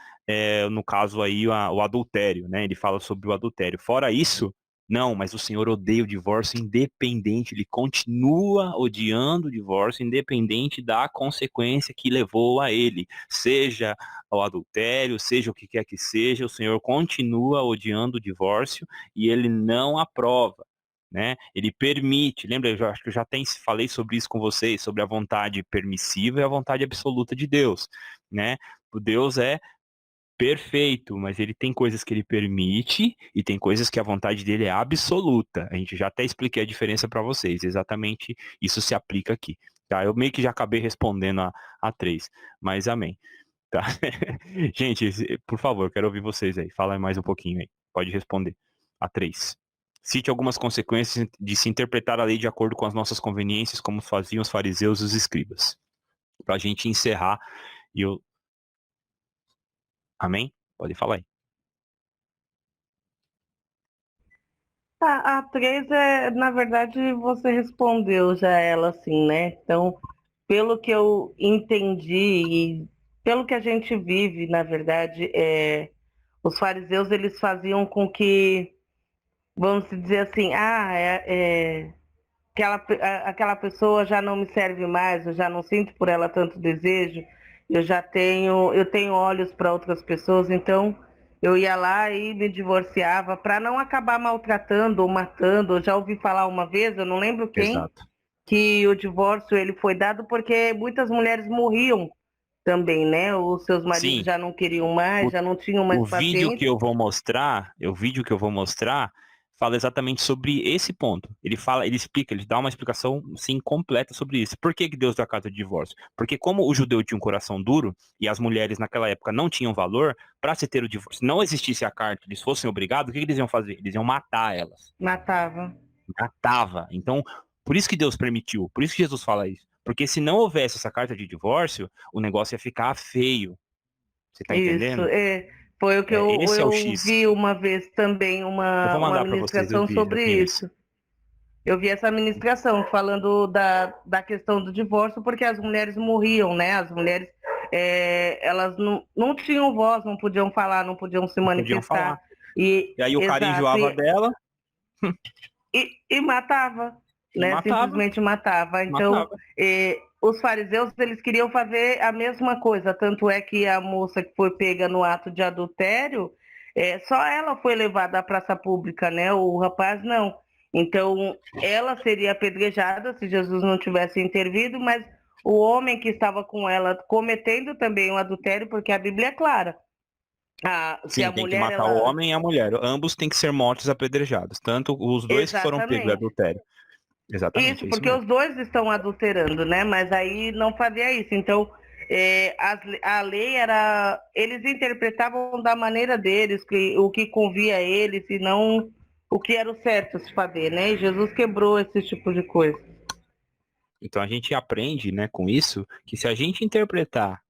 no caso aí, o adultério, né? Ele fala sobre o adultério. Fora isso, não, mas o Senhor odeia o divórcio independente, ele continua odiando o divórcio independente da consequência que levou a ele, seja o adultério, seja o que quer que seja, o Senhor continua odiando o divórcio e ele não aprova. Né? Ele permite, lembra, acho que eu já falei sobre isso com vocês, sobre a vontade permissiva e a vontade absoluta de Deus, né? O Deus é perfeito, mas ele tem coisas que ele permite e tem coisas que a vontade dele é absoluta. A gente já até expliquei a diferença para vocês, exatamente isso se aplica aqui. Tá? Eu meio que já acabei respondendo a 3, mas amém. Tá? Gente, por favor, quero ouvir vocês aí. Fala mais um pouquinho aí. Pode responder. A 3. Cite algumas consequências de se interpretar a lei de acordo com as nossas conveniências, como faziam os fariseus e os escribas. Para a gente encerrar, e eu... Amém? Pode falar aí. A 3 na verdade, você respondeu já ela assim, né? Então, pelo que eu entendi e pelo que a gente vive, na verdade, os fariseus eles faziam com que, vamos dizer assim, aquela pessoa já não me serve mais, eu já não sinto por ela tanto desejo, eu tenho olhos para outras pessoas, então eu ia lá e me divorciava para não acabar maltratando ou matando. Eu já ouvi falar uma vez, eu não lembro quem, Exato. que o divórcio ele foi dado porque muitas mulheres morriam também, né? Os seus maridos Sim, já não queriam mais, já não tinham mais o vídeo que paciência. eu vou mostrar, fala exatamente sobre esse ponto. Ele explica, ele dá uma explicação sim completa sobre isso. Por que que Deus deu a carta de divórcio? Porque como o judeu tinha um coração duro e as mulheres naquela época não tinham valor, para se ter o divórcio, se não existisse a carta, eles fossem obrigados, o que que eles iam fazer? Eles iam matar elas. Matava. Matava. Então, por isso que Deus permitiu, por isso que Jesus fala isso. Porque se não houvesse essa carta de divórcio, o negócio ia ficar feio. Você tá Isso, entendendo? foi o que Esse é o eu X. vi uma vez também, Eu vou uma mandar para vocês o ministração vídeo, eu sobre conheço. isso. Eu vi essa ministração falando da questão do divórcio, porque as mulheres morriam, né? As mulheres, elas não tinham voz, não podiam falar, não podiam se Não podiam falar. manifestar. E aí o cara Exato, enjoava dela e matava, e né? matava. Simplesmente matava. Então, Matava. os fariseus, eles queriam fazer a mesma coisa. Tanto é que a moça que foi pega no ato de adultério, só ela foi levada à praça pública, né? O rapaz não. Então, ela seria apedrejada se Jesus não tivesse intervido, mas o homem que estava com ela cometendo também um adultério, porque a Bíblia é clara. Se Sim, a tem que mulher, matar o ela... homem e a mulher. Ambos têm que ser mortos apedrejados. Tanto os dois que foram pegos de Exatamente. adultério. Exatamente, Isso, é isso porque mesmo. os dois estão adulterando, né? Mas aí não fazia isso. Então, a lei era... Eles interpretavam da maneira deles, o que convia a eles, e não o que era o certo se fazer, né? E Jesus quebrou esse tipo de coisa. Então a gente aprende, né, com isso, que se a gente interpretar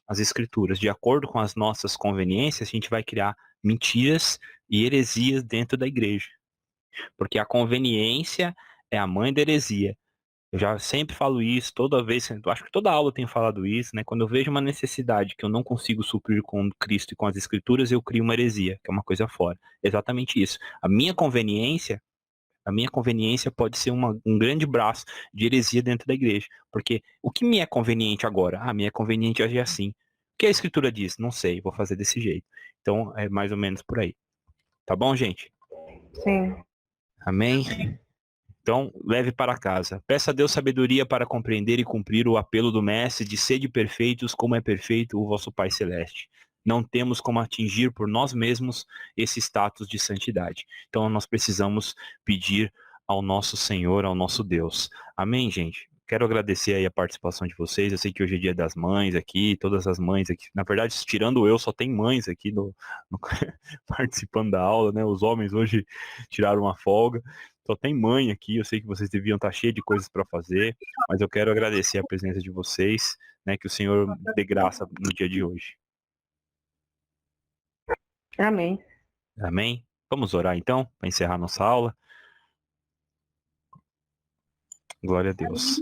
as escrituras de acordo com as nossas conveniências, a gente vai criar mentiras e heresias dentro da igreja. Porque a conveniência é a mãe da heresia. Eu já sempre falo isso, toda vez, eu acho que toda aula eu tenho falado isso, né? Quando eu vejo uma necessidade que eu não consigo suprir com Cristo e com as Escrituras, eu crio uma heresia, que é uma coisa fora. Exatamente isso. A minha conveniência pode ser um grande braço de heresia dentro da igreja. Porque o que me é conveniente agora? Ah, me é conveniente agir assim. O que a Escritura diz? Não sei, vou fazer desse jeito. Então, é mais ou menos por aí. Tá bom, gente? Sim. Amém? Então, leve para casa. Peça a Deus sabedoria para compreender e cumprir o apelo do Mestre de sede perfeitos como é perfeito o vosso Pai Celeste. Não temos como atingir por nós mesmos esse status de santidade. Então, nós precisamos pedir ao nosso Senhor, ao nosso Deus. Amém, gente? Quero agradecer aí a participação de vocês. Eu sei que hoje é dia das mães aqui, todas as mães aqui. Na verdade, tirando eu, só tem mães aqui participando da aula, né? Os homens hoje tiraram uma folga. Só tem mãe aqui, eu sei que vocês deviam estar cheios de coisas para fazer, mas eu quero agradecer a presença de vocês, né? Que o Senhor dê graça no dia de hoje. Amém. Amém? Vamos orar então, para encerrar nossa aula. Glória a Deus.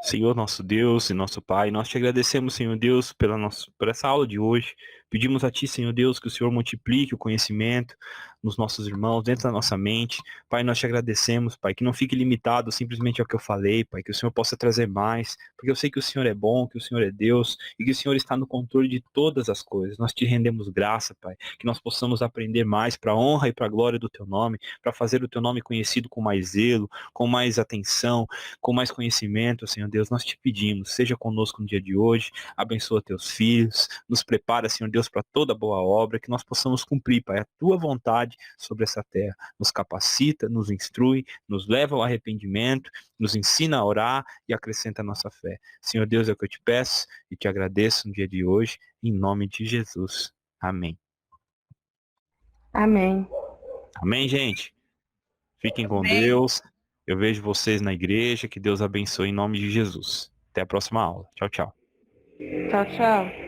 Senhor, nosso Deus e nosso Pai, nós te agradecemos, Senhor Deus, por essa aula de hoje. Pedimos a Ti, Senhor Deus, que o Senhor multiplique o conhecimento nos nossos irmãos, dentro da nossa mente. Pai, nós te agradecemos, Pai, que não fique limitado simplesmente ao que eu falei, Pai, que o Senhor possa trazer mais, porque eu sei que o Senhor é bom, que o Senhor é Deus e que o Senhor está no controle de todas as coisas. Nós te rendemos graça, Pai, que nós possamos aprender mais para a honra e para a glória do Teu nome, para fazer o Teu nome conhecido com mais zelo, com mais atenção, com mais conhecimento, Senhor Deus. Nós te pedimos, seja conosco no dia de hoje, abençoa Teus filhos, nos prepara, Senhor Deus, para toda boa obra, que nós possamos cumprir, Pai, a Tua vontade sobre essa terra. Nos capacita, nos instrui, nos leva ao arrependimento, nos ensina a orar e acrescenta a nossa fé. Senhor Deus, é o que eu te peço e te agradeço no dia de hoje, em nome de Jesus. Amém. Amém. Amém, gente? Fiquem com Amém. Deus. Eu vejo vocês na igreja. Que Deus abençoe em nome de Jesus. Até a próxima aula. Tchau, tchau. Tchau, tchau.